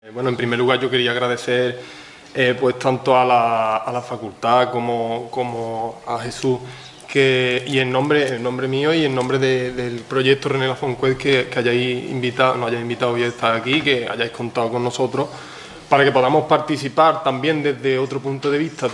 Bueno, en primer lugar yo quería agradecer pues tanto a la facultad como a Jesús y en nombre mío y en nombre del proyecto René Lafont Quest que hayáis invitado, nos hayáis invitado hoy a estar aquí, que hayáis contado con nosotros para que podamos participar también desde otro punto de vista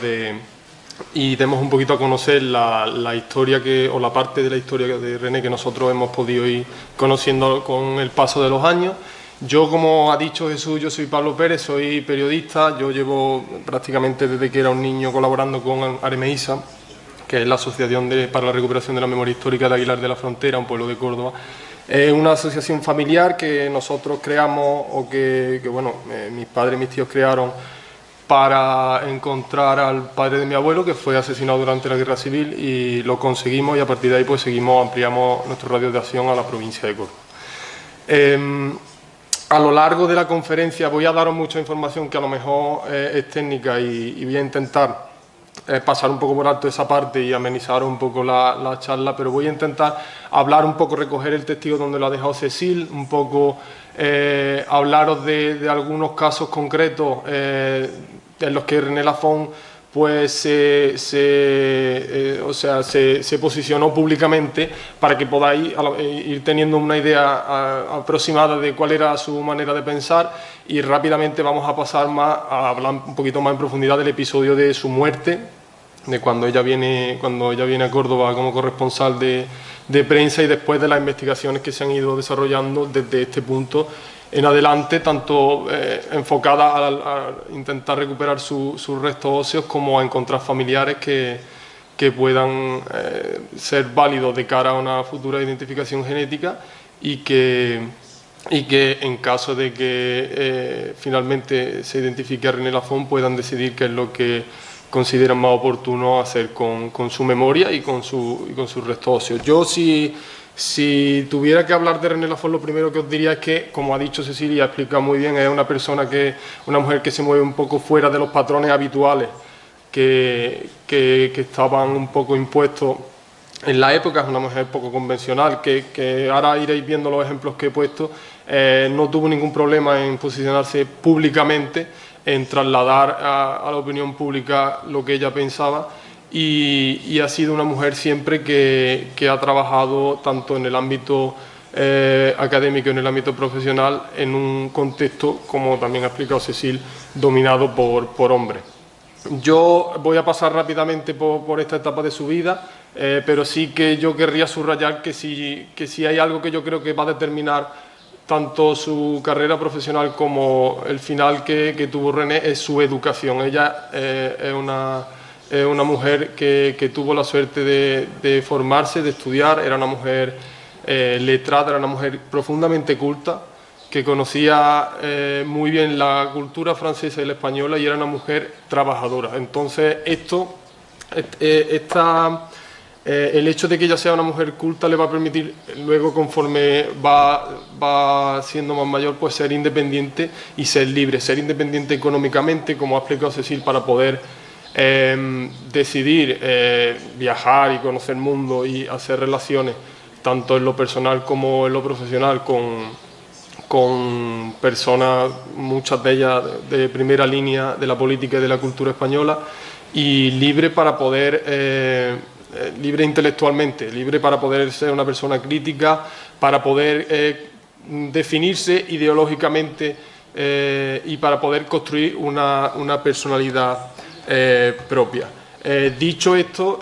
y demos un poquito a conocer la historia o la parte de la historia de René que nosotros hemos podido ir conociendo con el paso de los años. Yo, como ha dicho Jesús, yo soy Pablo Pérez, soy periodista. Yo llevo prácticamente desde que era un niño colaborando con Aremeisa, que es la Asociación para la Recuperación de la Memoria Histórica de Aguilar de la Frontera, un pueblo de Córdoba. Es una asociación familiar que nosotros creamos, mis padres y mis tíos crearon para encontrar al padre de mi abuelo, que fue asesinado durante la Guerra Civil, y lo conseguimos, y a partir de ahí pues ampliamos nuestro radio de acción a la provincia de Córdoba. A lo largo de la conferencia voy a daros mucha información que a lo mejor es técnica y voy a intentar pasar un poco por alto esa parte y amenizar un poco la charla, pero voy a intentar hablar un poco, recoger el testigo donde lo ha dejado Cecil, un poco hablaros de algunos casos concretos en los que René Lafont pues se posicionó públicamente para que podáis ir teniendo una idea aproximada de cuál era su manera de pensar, y rápidamente vamos a pasar a hablar un poquito más en profundidad del episodio de su muerte, de cuando ella viene a Córdoba como corresponsal de prensa, y después de las investigaciones que se han ido desarrollando desde este punto en adelante, tanto enfocada a intentar recuperar sus restos óseos como a encontrar familiares que puedan ser válidos de cara a una futura identificación genética y que en caso de que finalmente se identifique a René Lafont puedan decidir qué es lo que consideran más oportuno hacer con su memoria y con sus restos óseos. Yo si tuviera que hablar de René Lafont, lo primero que os diría es que, como ha dicho Cecilia, ha explicado muy bien, es una mujer que se mueve un poco fuera de los patrones habituales que estaban un poco impuestos en la época. Es una mujer poco convencional, que ahora iréis viendo los ejemplos que he puesto. No tuvo ningún problema en posicionarse públicamente, en trasladar a la opinión pública lo que ella pensaba. Y ha sido una mujer siempre que ha trabajado tanto en el ámbito académico y en el ámbito profesional en un contexto, como también ha explicado Cecil, dominado por hombres. Yo voy a pasar rápidamente por esta etapa de su vida, pero sí que yo querría subrayar que si hay algo que yo creo que va a determinar tanto su carrera profesional como el final que tuvo René, es su educación. Ella es una mujer que tuvo la suerte de formarse, de estudiar. Era una mujer letrada, era una mujer profundamente culta, que conocía muy bien la cultura francesa y la española, y era una mujer trabajadora. Entonces el hecho de que ella sea una mujer culta le va a permitir luego, conforme va siendo más mayor, pues ser independiente y ser independiente económicamente, como ha explicado Cecil, para poder decidir viajar y conocer el mundo y hacer relaciones tanto en lo personal como en lo profesional con personas, muchas de ellas de primera línea de la política y de la cultura española, y libre para poder libre intelectualmente, libre para poder ser una persona crítica, para poder definirse ideológicamente y para poder construir una personalidad propia. Dicho esto,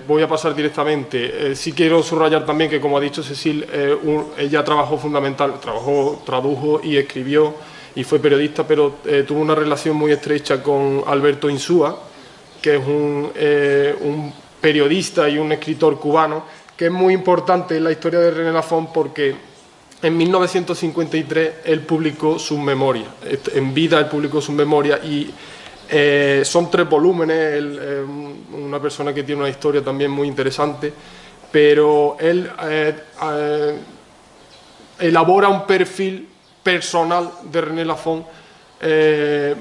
voy a pasar directamente. Sí quiero subrayar también que, como ha dicho Cecil, ella tradujo y escribió y fue periodista, pero tuvo una relación muy estrecha con Alberto Insúa, que es un periodista y un escritor cubano, que es muy importante en la historia de René Lafont porque en 1953 él publicó sus memorias. En vida él publicó sus memorias y son 3 volúmenes, una persona que tiene una historia también muy interesante, pero él elabora un perfil personal de René Lafont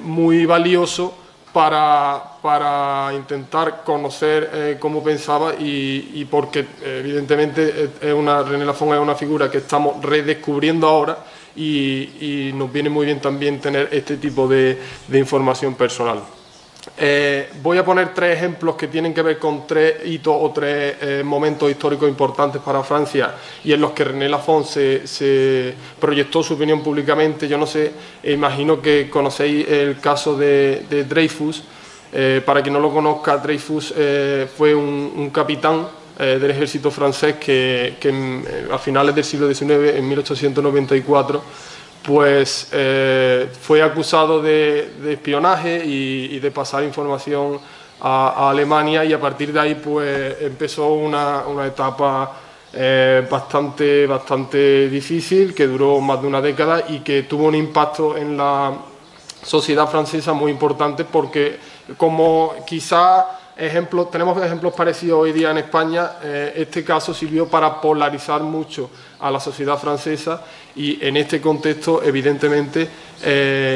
muy valioso para intentar conocer cómo pensaba y porque evidentemente René Lafont es una figura que estamos redescubriendo ahora y nos viene muy bien también tener este tipo de información personal. Voy a poner 3 ejemplos que tienen que ver con 3 hitos o 3 momentos históricos importantes para Francia y en los que René Lafon se proyectó su opinión públicamente. Yo no sé, imagino que conocéis el caso de Dreyfus. Para quien no lo conozca, Dreyfus fue un capitán del ejército francés que a finales del siglo XIX, en 1894, pues fue acusado de espionaje y de pasar información a Alemania, y a partir de ahí pues empezó una etapa bastante difícil, que duró más de una década y que tuvo un impacto en la sociedad francesa muy importante, porque como quizá tenemos ejemplos parecidos hoy día en España, este caso sirvió para polarizar mucho a la sociedad francesa, y en este contexto evidentemente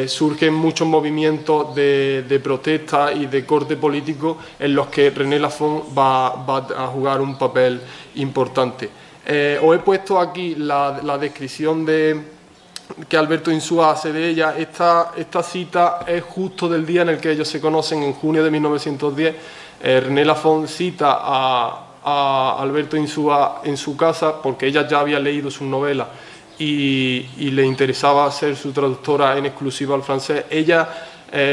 surgen muchos movimientos de protesta y de corte político en los que René Lafon va a jugar un papel importante. Os he puesto aquí la descripción que Alberto Insúa hace de ella. Esta cita es justo del día en el que ellos se conocen, en junio de 1910. René Lafon cita a Alberto Insúa en su casa porque ella ya había leído sus novelas y le interesaba ser su traductora en exclusiva al francés. Ella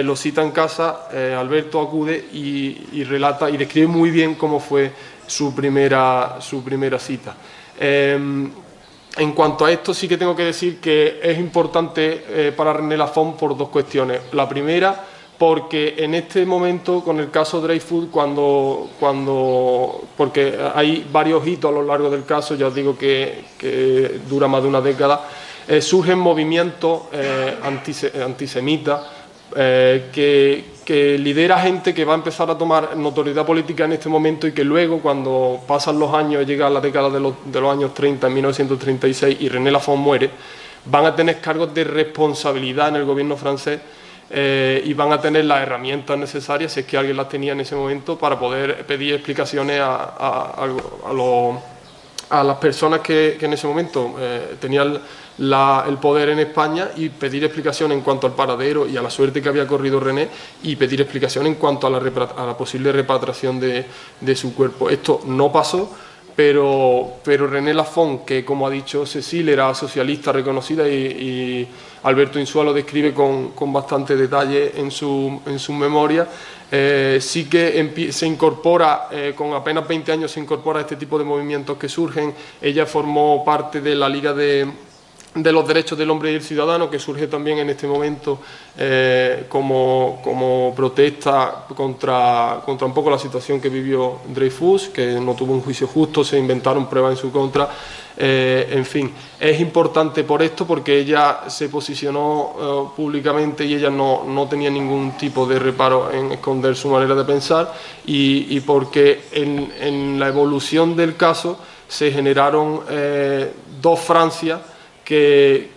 lo cita en casa, Alberto acude y relata y describe muy bien cómo fue su primera cita. En cuanto a esto, sí que tengo que decir que es importante para René Lafon por 2 cuestiones. La primera, porque en este momento, con el caso Dreyfus, porque hay varios hitos a lo largo del caso, ya os digo que dura más de una década, surgen movimientos antisemitas que lidera gente que va a empezar a tomar notoriedad política en este momento, y que luego, cuando pasan los años, llega la década de los años 30, en 1936, y René Lafon muere, van a tener cargos de responsabilidad en el gobierno francés, y van a tener las herramientas necesarias, si es que alguien las tenía en ese momento, para poder pedir explicaciones a las personas que en ese momento tenían el poder en España, y pedir explicación en cuanto al paradero y a la suerte que había corrido René, y pedir explicación en cuanto a la posible repatriación de su cuerpo. Esto no pasó, pero René Lafon, que como ha dicho Cécile, era socialista reconocida, y Alberto Insúa lo describe con bastante detalle en su memoria, sí que se incorpora, con apenas 20 años se incorpora a este tipo de movimientos que surgen. Ella formó parte de la Liga de los Derechos del Hombre y el Ciudadano, que surge también en este momento como protesta contra un poco la situación que vivió Dreyfus, que no tuvo un juicio justo, se inventaron pruebas en su contra. En fin, es importante por esto, porque ella se posicionó públicamente, y ella no tenía ningún tipo de reparo en esconder su manera de pensar, y porque en la evolución del caso se generaron 2 Francias que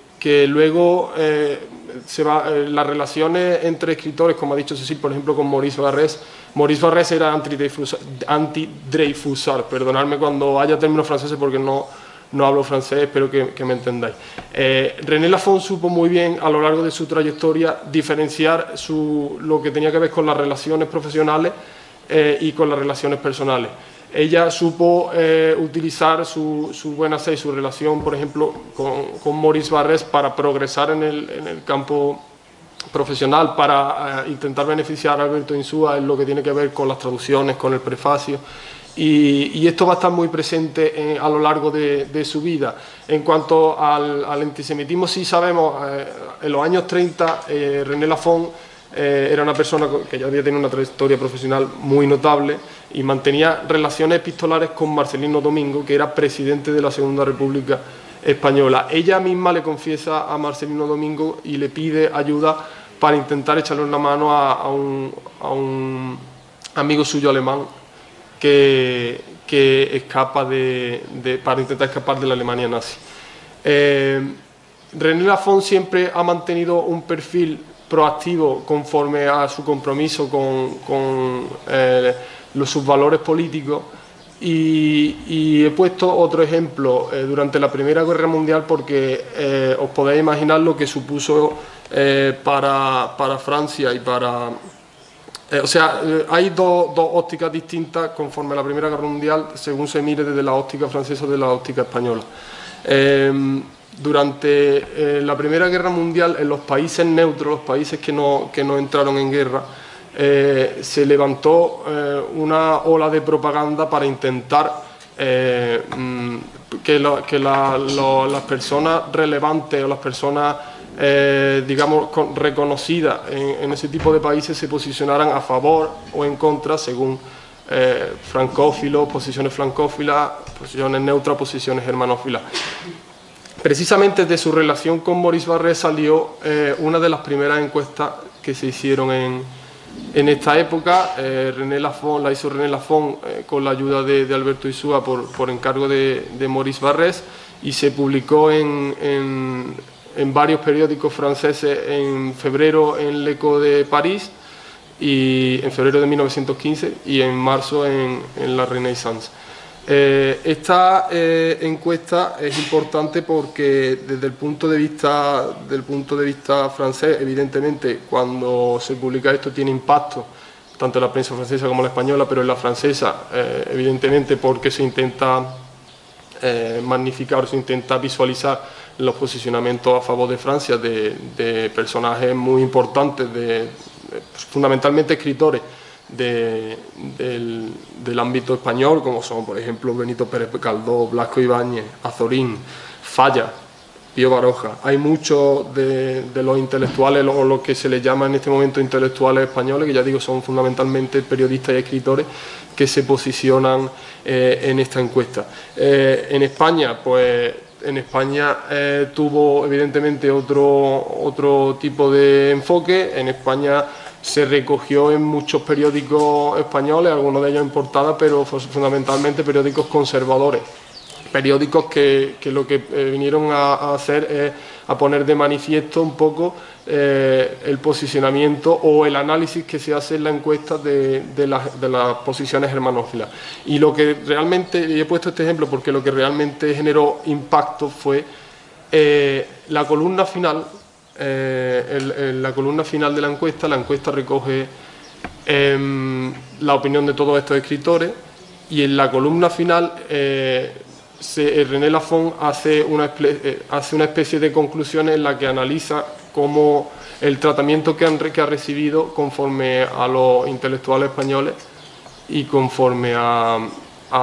luego las relaciones entre escritores, como ha dicho Cécile, por ejemplo, con Maurice Barrès. Maurice Barrès era anti-Dreyfusard, perdonadme cuando haya términos franceses porque no hablo francés, espero que me entendáis. René Lafon supo muy bien a lo largo de su trayectoria diferenciar lo que tenía que ver con las relaciones profesionales y con las relaciones personales. Ella supo utilizar su buena fe y su relación, por ejemplo, con Maurice Barrès para progresar en el campo profesional, para intentar beneficiar a Alberto Insúa en lo que tiene que ver con las traducciones, con el prefacio. Y esto va a estar muy presente a lo largo de su vida. En cuanto al antisemitismo, sí sabemos, en los años 30, René Lafon era una persona que ya había tenido una trayectoria profesional muy notable, y mantenía relaciones epistolares con Marcelino Domingo, que era presidente de la Segunda República Española. Ella misma le confiesa a Marcelino Domingo y le pide ayuda para intentar echarle una mano a un amigo suyo alemán que escapa para intentar escapar de la Alemania nazi. René Lafon siempre ha mantenido un perfil proactivo conforme a su compromiso con sus valores políticos, Y he puesto otro ejemplo durante la Primera Guerra Mundial porque os podéis imaginar lo que supuso para Francia y para... hay dos ópticas distintas conforme a la Primera Guerra Mundial, según se mire desde la óptica francesa o de la óptica española. Durante la Primera Guerra Mundial, en los países neutros, los países que no entraron en guerra, se levantó una ola de propaganda para intentar que las personas relevantes o las personas digamos reconocidas en ese tipo de países se posicionaran a favor o en contra según francófilos, posiciones francófilas, posiciones neutras, posiciones germanófilas. Precisamente de su relación con Maurice Barrès salió una de las primeras encuestas que se hicieron en esta época. René Lafon la hizo René Lafon con la ayuda de Alberto Insúa por encargo de Maurice Barrès, y se publicó en varios periódicos franceses en febrero en l'Echo de París, y en febrero de 1915, y en marzo en la Renaissance. Esta encuesta es importante porque desde el punto de vista francés, evidentemente cuando se publica esto tiene impacto tanto en la prensa francesa como en la española, pero en la francesa evidentemente porque se intenta magnificar, se intenta visualizar los posicionamientos a favor de Francia de personajes muy importantes, fundamentalmente escritores del ámbito español, como son por ejemplo Benito Pérez Galdós, Blasco Ibáñez, Azorín, Falla, Pío Baroja. Hay muchos de los intelectuales, o lo que se les llama en este momento intelectuales españoles, que ya digo son fundamentalmente periodistas y escritores, que se posicionan en esta encuesta. En España, pues tuvo evidentemente otro tipo de enfoque. En España se recogió en muchos periódicos españoles, algunos de ellos en portada, pero fundamentalmente periódicos conservadores, periódicos que lo que vinieron a hacer es a poner de manifiesto un poco el posicionamiento o el análisis que se hace en la encuesta de las posiciones germanófilas. Y lo que realmente, y he puesto este ejemplo porque lo que realmente generó impacto fue la columna final. La columna final de la encuesta recoge la opinión de todos estos escritores, y en la columna final René Lafon hace una especie de conclusiones en la que analiza cómo el tratamiento que ha recibido conforme a los intelectuales españoles y conforme a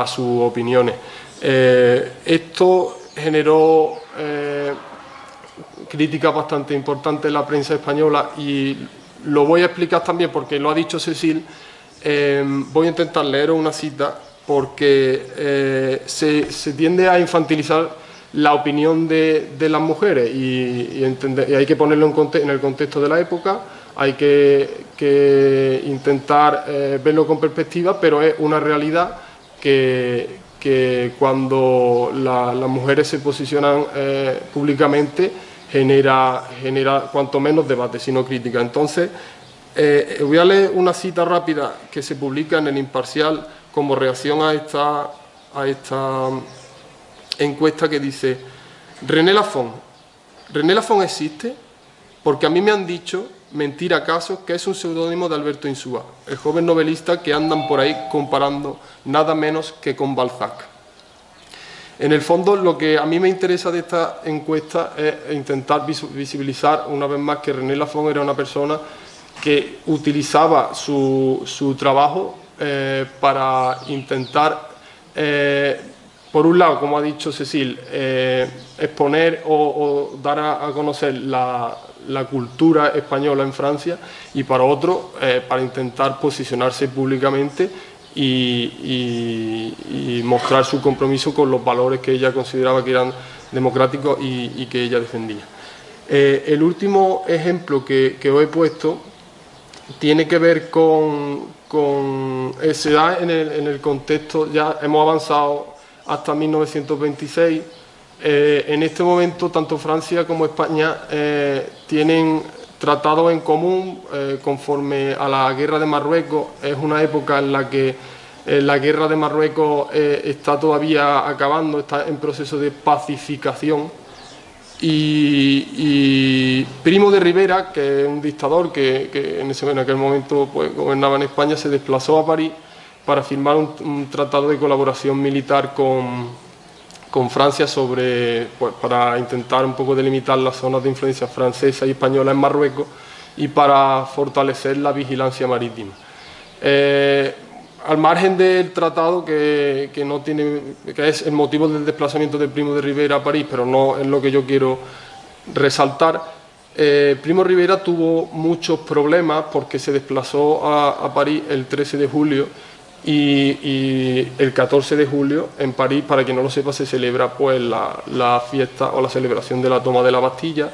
sus opiniones. Esto generó críticas bastante importantes en la prensa española, y lo voy a explicar también porque lo ha dicho Cécile. Voy a intentar leer una cita porque se tiende a infantilizar la opinión de las mujeres y hay que ponerlo en el contexto de la época, hay que intentar verlo con perspectiva, pero es una realidad que cuando las mujeres se posicionan públicamente genera cuanto menos debate, sino crítica. Entonces, voy a leer una cita rápida que se publica en El Imparcial como reacción a esta encuesta, que dice: René Lafon existe porque a mí me han dicho, mentir acaso, que es un seudónimo de Alberto Insúa, el joven novelista que andan por ahí comparando nada menos que con Balzac. En el fondo, lo que a mí me interesa de esta encuesta es intentar visibilizar una vez más que René Lafon era una persona que utilizaba su trabajo para intentar, por un lado, como ha dicho Cécile, exponer o dar a conocer la cultura española en Francia, y para otro, para intentar posicionarse públicamente y mostrar su compromiso con los valores que ella consideraba que eran democráticos y que ella defendía. El último ejemplo que os he puesto tiene que ver se da en el contexto, ya hemos avanzado hasta 1926. En este momento, tanto Francia como España tienen tratados en común conforme a la guerra de Marruecos. Es una época en la que La guerra de Marruecos está todavía acabando, está en proceso de pacificación. Y Primo de Rivera, que es un dictador que en aquel momento pues, gobernaba en España, se desplazó a París para firmar un tratado de colaboración militar con Francia pues, para intentar un poco delimitar las zonas de influencia francesa y española en Marruecos y para fortalecer la vigilancia marítima. Al margen del tratado, que es el motivo del desplazamiento de Primo de Rivera a París, pero no es lo que yo quiero resaltar, Primo de Rivera tuvo muchos problemas porque se desplazó a París el 13 de julio y el 14 de julio en París, para quien no lo sepa, se celebra pues, la fiesta o la celebración de la toma de la Bastilla,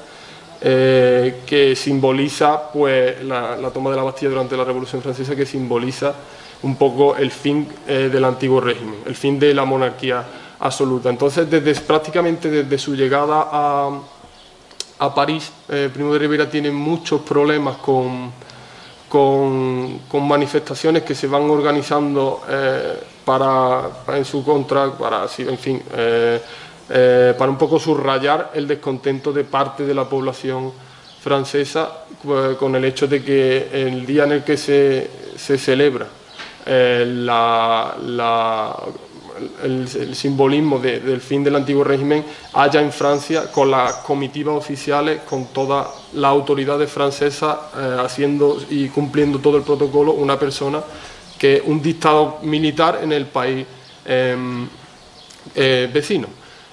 que simboliza pues, la toma de la Bastilla durante la Revolución Francesa, que simboliza un poco el fin del antiguo régimen, el fin de la monarquía absoluta. Entonces, prácticamente desde su llegada a París, Primo de Rivera tiene muchos problemas con manifestaciones que se van organizando en su contra, para un poco subrayar el descontento de parte de la población francesa con el hecho de que el día en el que se celebra el simbolismo del fin del antiguo régimen, haya en Francia, con las comitivas oficiales, con todas las autoridades francesas haciendo y cumpliendo todo el protocolo, una persona que es un dictador militar en el país vecino.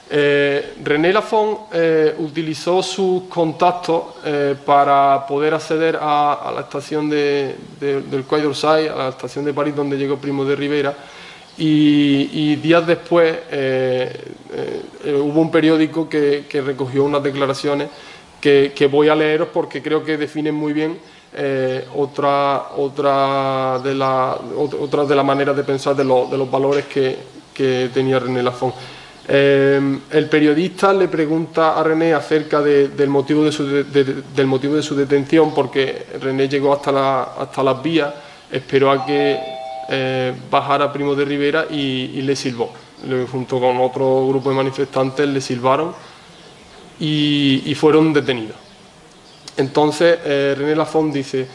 René Lafon utilizó sus contactos para poder acceder a la estación del Quai d'Orsay, a la estación de París donde llegó Primo de Rivera, y días después hubo un periódico que recogió unas declaraciones que voy a leeros porque creo que definen muy bien otra de las maneras de pensar de los valores que tenía René Lafon. El periodista le pregunta a René acerca del motivo de su detención, porque René llegó hasta las vías, esperó a que bajara Primo de Rivera y le silbó. Junto con otro grupo de manifestantes le silbaron y fueron detenidos. Entonces René Lafon dice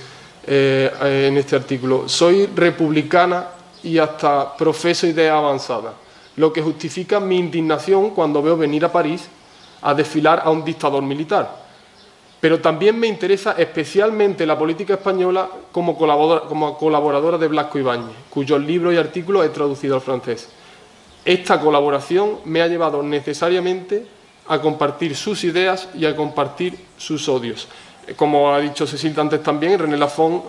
en este artículo: soy republicana y hasta profeso ideas avanzadas, lo que justifica mi indignación cuando veo venir a París a desfilar a un dictador militar. Pero también me interesa especialmente la política española como colaboradora de Blasco Ibáñez, cuyos libros y artículos he traducido al francés. Esta colaboración me ha llevado necesariamente a compartir sus ideas y a compartir sus odios. Como ha dicho Cecil antes también, René Lafon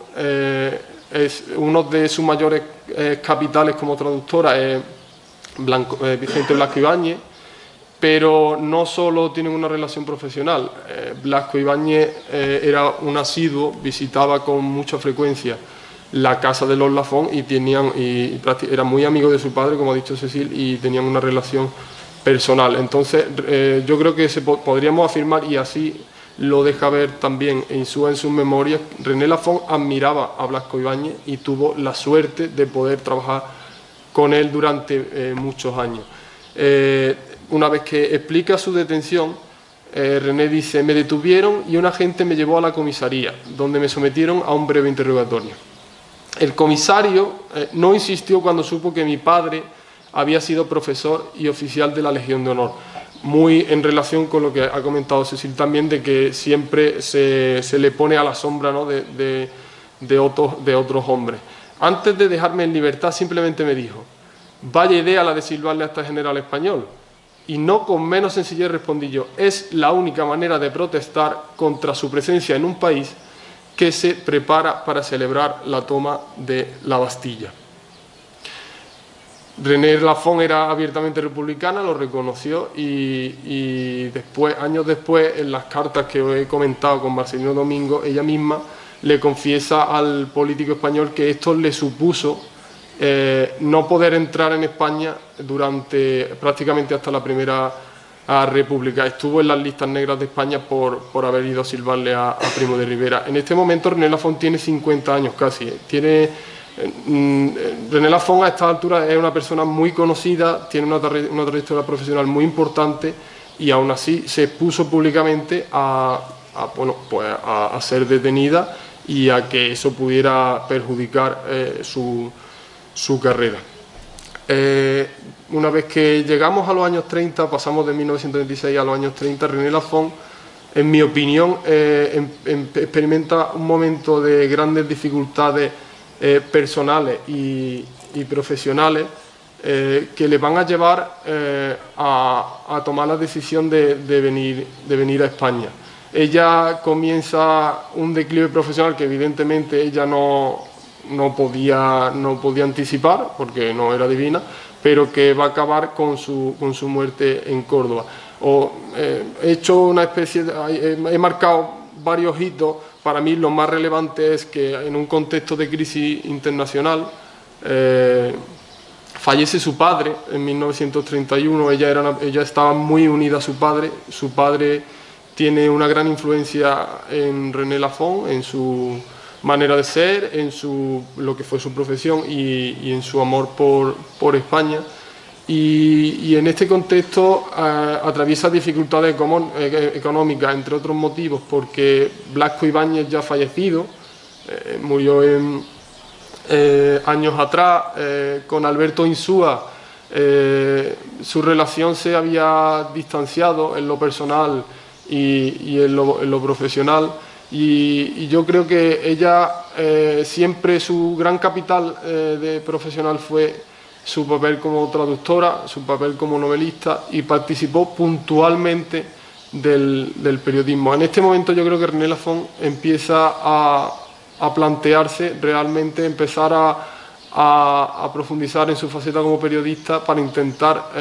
es uno de sus mayores capitales como traductora, Vicente Blasco Ibáñez, pero no solo tienen una relación profesional. Blasco Ibáñez era un asiduo, visitaba con mucha frecuencia la casa de los Lafon y era muy amigo de su padre, como ha dicho Cecil, y tenían una relación personal. Entonces, yo creo que podríamos afirmar, y así lo deja ver también en sus memorias, René Lafon admiraba a Blasco Ibáñez y tuvo la suerte de poder trabajar con él durante muchos años. Una vez que explica su detención, René dice: me detuvieron y un agente me llevó a la comisaría, donde me sometieron a un breve interrogatorio. El comisario no insistió cuando supo que mi padre había sido profesor y oficial de la Legión de Honor, muy en relación con lo que ha comentado Cecil también, de que siempre se le pone a la sombra, ¿no?, de otros hombres. Antes de dejarme en libertad, simplemente me dijo: vaya idea la de silbarle a este general español. Y no con menos sencillez respondí yo: es la única manera de protestar contra su presencia en un país que se prepara para celebrar la toma de la Bastilla. René Lafon era abiertamente republicana, lo reconoció y después, años después, en las cartas que os he comentado con Marcelino Domingo, ella misma le confiesa al político español que esto le supuso no poder entrar en España prácticamente hasta la Primera República. Estuvo en las listas negras de España por haber ido a silbarle a Primo de Rivera. En este momento René Lafon tiene 50 años casi. Tiene René Lafont a estas alturas es una persona muy conocida, tiene una trayectoria profesional muy importante y aún así se expuso públicamente a ser detenida y a que eso pudiera perjudicar su carrera. Una vez que llegamos a los años 30, pasamos de 1926 a los años 30, René Lafont, en mi opinión, experimenta un momento de grandes dificultades personales y profesionales que le van a llevar a tomar la decisión de venir a España. Ella comienza un declive profesional que evidentemente ella no podía anticipar porque no era divina, pero que va a acabar con su muerte en Córdoba. He marcado varios hitos. Para mí lo más relevante es que en un contexto de crisis internacional fallece su padre en 1931. Ella estaba muy unida a su padre. Su padre tiene una gran influencia en René Lafont, en su manera de ser, en lo que fue su profesión y en su amor por España. Y en este contexto atraviesa dificultades económicas, entre otros motivos, porque Blasco Ibáñez ya fallecido, murió años atrás. Con Alberto Insúa su relación se había distanciado en lo personal y en lo profesional, y yo creo que ella siempre su gran capital de profesional fue su papel como traductora, su papel como novelista, y participó puntualmente del periodismo. En este momento yo creo que René Lafont empieza a plantearse realmente, empezar a profundizar en su faceta como periodista para intentar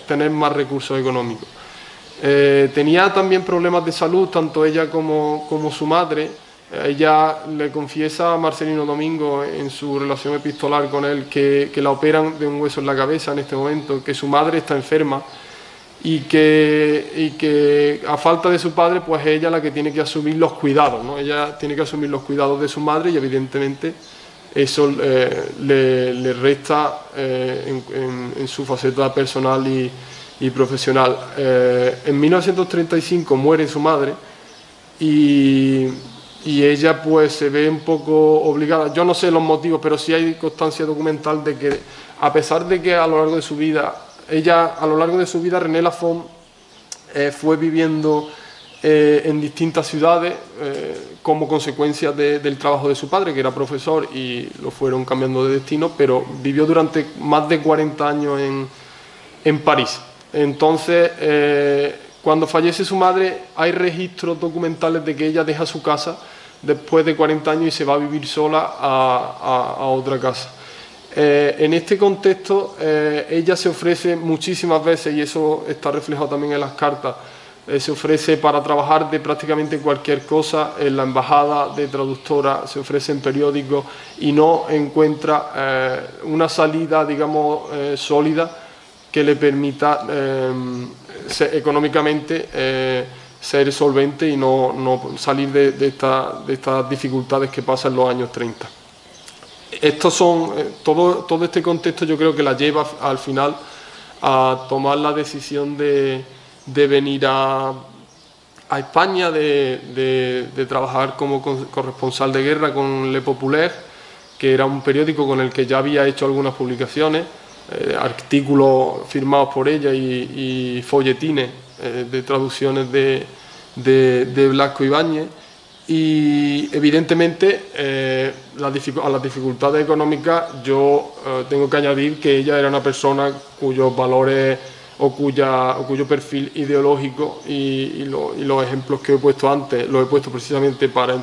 tener más recursos económicos. Tenía también problemas de salud, tanto ella como su madre. Ella le confiesa a Marcelino Domingo en su relación epistolar con él que la operan de un hueso en la cabeza en este momento, que su madre está enferma y que a falta de su padre, pues ella es la que tiene que asumir los cuidados, ¿no? Ella tiene que asumir los cuidados de su madre y evidentemente eso le resta en su faceta personal y profesional. En 1935 muere su madre y ella pues se ve un poco obligada. Yo no sé los motivos, pero sí hay constancia documental de que, a pesar de que a lo largo de su vida, René Lafont fue viviendo en distintas ciudades como consecuencia del trabajo de su padre, que era profesor, y lo fueron cambiando de destino, pero vivió durante más de 40 años en París. Entonces, cuando fallece su madre, hay registros documentales de que ella deja su casa después de 40 años y se va a vivir sola a otra casa. En este contexto, ella se ofrece muchísimas veces, y eso está reflejado también en las cartas, se ofrece para trabajar de prácticamente cualquier cosa en la embajada, de traductora, se ofrece en periódicos y no encuentra una salida, digamos, sólida que le permita económicamente ser solvente y no salir de estas dificultades que pasan en los años 30. Todo este contexto yo creo que la lleva al final a tomar la decisión de venir a España, de trabajar como corresponsal de guerra con Le Populaire, que era un periódico con el que ya había hecho algunas publicaciones, artículos firmados por ella y folletines de traducciones de Blasco Ibáñez. Y evidentemente a las dificultades económicas yo tengo que añadir que ella era una persona cuyos valores o cuyo perfil ideológico y los ejemplos que he puesto antes los he puesto precisamente para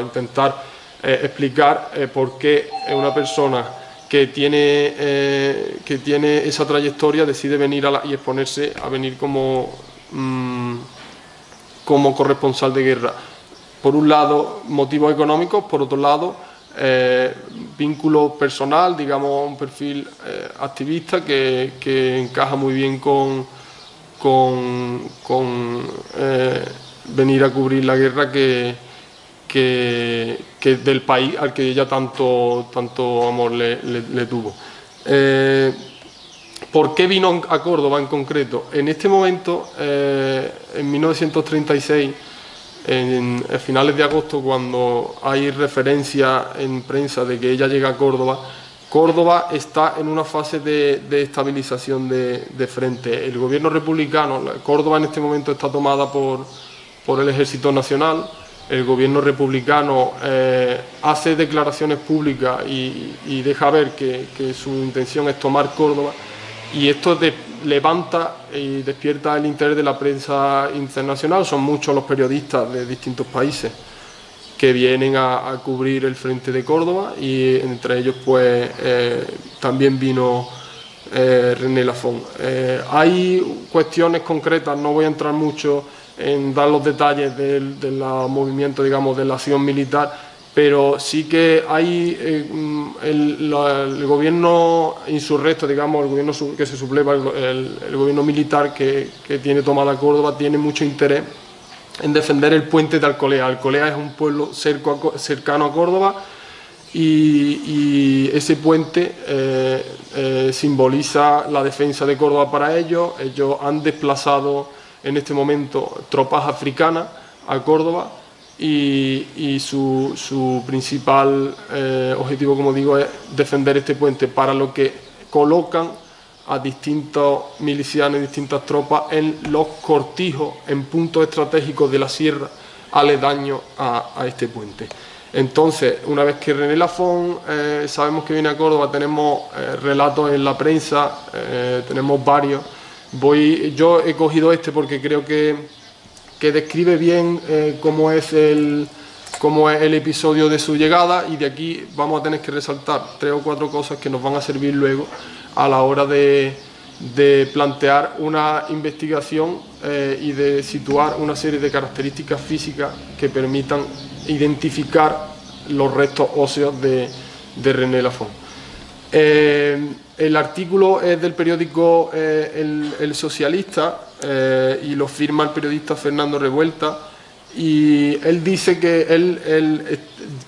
intentar explicar por qué una persona que tiene esa trayectoria decide venir y exponerse a venir como corresponsal de guerra. Por un lado, motivos económicos, por otro lado, vínculo personal, digamos, un perfil activista que encaja muy bien con venir a cubrir la guerra que del país al que ella tanto amor le tuvo. ¿Por qué vino a Córdoba en concreto? En este momento, en 1936, a finales de agosto, cuando hay referencia en prensa de que ella llega a Córdoba, Córdoba está en una fase de estabilización de frente. El gobierno republicano, Córdoba en este momento está tomada por el Ejército Nacional. El gobierno republicano hace declaraciones públicas y deja ver que su intención es tomar Córdoba, y esto levanta y despierta el interés de la prensa internacional. Son muchos los periodistas de distintos países que vienen a cubrir el frente de Córdoba, y entre ellos pues también vino René Lafont. Hay cuestiones concretas, no voy a entrar mucho en dar los detalles del movimiento, digamos, de la acción militar, pero sí que hay el gobierno insurrecto, digamos, el gobierno que se subleva, el gobierno militar que tiene tomada Córdoba, tiene mucho interés en defender el puente de Alcolea. Alcolea es un pueblo cercano a Córdoba, y ese puente simboliza la defensa de Córdoba para ellos. Ellos han desplazado en este momento tropas africanas a Córdoba, y su principal objetivo, como digo, es defender este puente, para lo que colocan a distintos milicianos y distintas tropas en los cortijos, en puntos estratégicos de la sierra aledaños a este puente. Entonces, una vez que René Lafont sabemos que viene a Córdoba, tenemos relatos en la prensa, tenemos varios. Yo he cogido este porque creo que describe bien cómo es el episodio de su llegada, y de aquí vamos a tener que resaltar 3 o 4 cosas que nos van a servir luego a la hora de plantear una investigación y de situar una serie de características físicas que permitan identificar los restos óseos de René Lafont. El artículo es del periódico El Socialista, y lo firma el periodista Fernando Revuelta, y él dice que él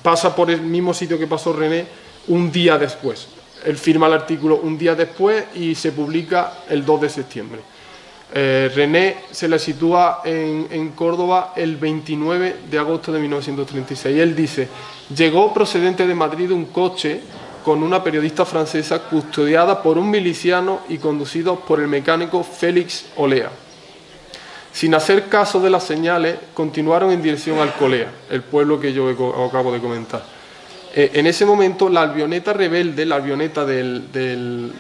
pasa por el mismo sitio que pasó René un día después. Él firma el artículo un día después y se publica el 2 de septiembre. René se le sitúa en Córdoba el 29 de agosto de 1936. Él dice: llegó procedente de Madrid un coche con una periodista francesa, custodiada por un miliciano y conducido por el mecánico Félix Olea. Sin hacer caso de las señales, continuaron en dirección a Alcolea, el pueblo que yo acabo de comentar. En ese momento, la avioneta rebelde, la avioneta del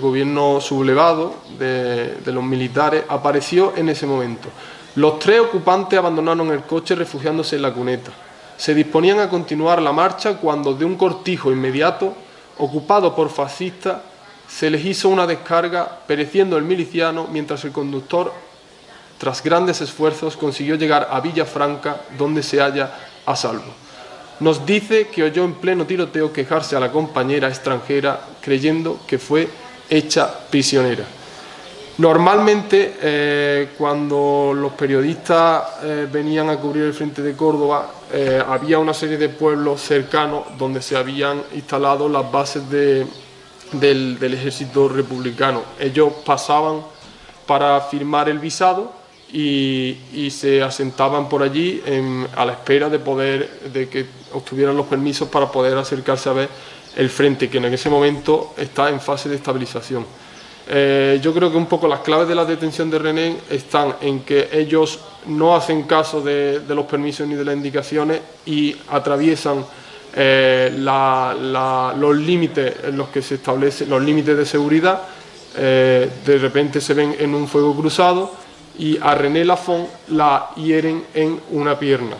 gobierno sublevado, de los militares, apareció en ese momento. Los 3 ocupantes abandonaron el coche refugiándose en la cuneta. Se disponían a continuar la marcha cuando de un cortijo inmediato, ocupado por fascistas, se les hizo una descarga, pereciendo el miliciano, mientras el conductor, tras grandes esfuerzos, consiguió llegar a Villafranca, donde se halla a salvo. Nos dice que oyó en pleno tiroteo quejarse a la compañera extranjera, creyendo que fue hecha prisionera. Normalmente, cuando los periodistas venían a cubrir el frente de Córdoba, había una serie de pueblos cercanos donde se habían instalado las bases del ejército republicano. Ellos pasaban para firmar el visado y se asentaban por allí a la espera de que obtuvieran los permisos para poder acercarse a ver el frente, que en ese momento está en fase de estabilización. Yo creo que un poco las claves de la detención de René están en que ellos no hacen caso de los permisos ni de las indicaciones y atraviesan los límites en los que se establecen los límites de seguridad. De repente se ven en un fuego cruzado y a René Lafont la hieren en una pierna.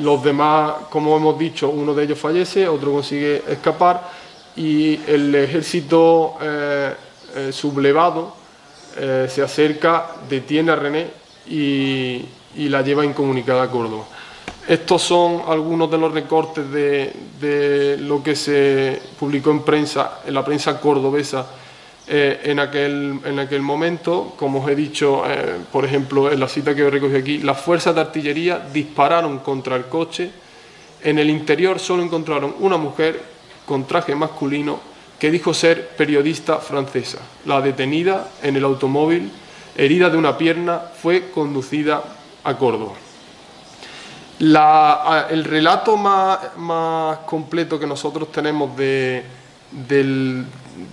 Los demás, como hemos dicho, uno de ellos fallece, otro consigue escapar, y el ejército sublevado se acerca, detiene a René y la lleva incomunicada a Córdoba. Estos son algunos de los recortes de lo que se publicó en la prensa cordobesa en aquel momento. Como os he dicho, por ejemplo, en la cita que os recogí aquí, las fuerzas de artillería dispararon contra el coche. En el interior solo encontraron una mujer con traje masculino que dijo ser periodista francesa. La detenida en el automóvil, herida de una pierna, fue conducida a Córdoba. El relato más completo que nosotros tenemos del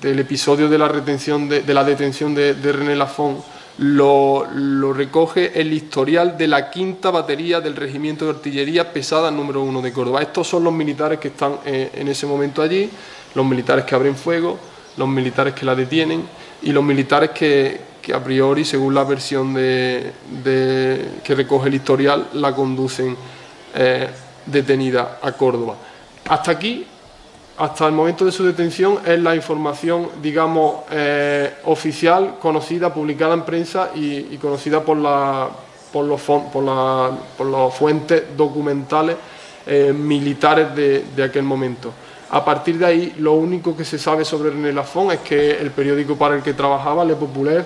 episodio de la detención de René Lafont lo recoge el historial de la 5ª Batería del Regimiento de Artillería Pesada número 1 de Córdoba. Estos son los militares que están en ese momento allí, los militares que abren fuego, los militares que la detienen y los militares que a priori, según la versión que recoge el historial, la conducen detenida a Córdoba. Hasta aquí, hasta el momento de su detención, es la información, digamos, oficial, conocida, publicada en prensa y conocida por las fuentes documentales militares de aquel momento. A partir de ahí, lo único que se sabe sobre René Lafont es que el periódico para el que trabajaba, Le Populaire,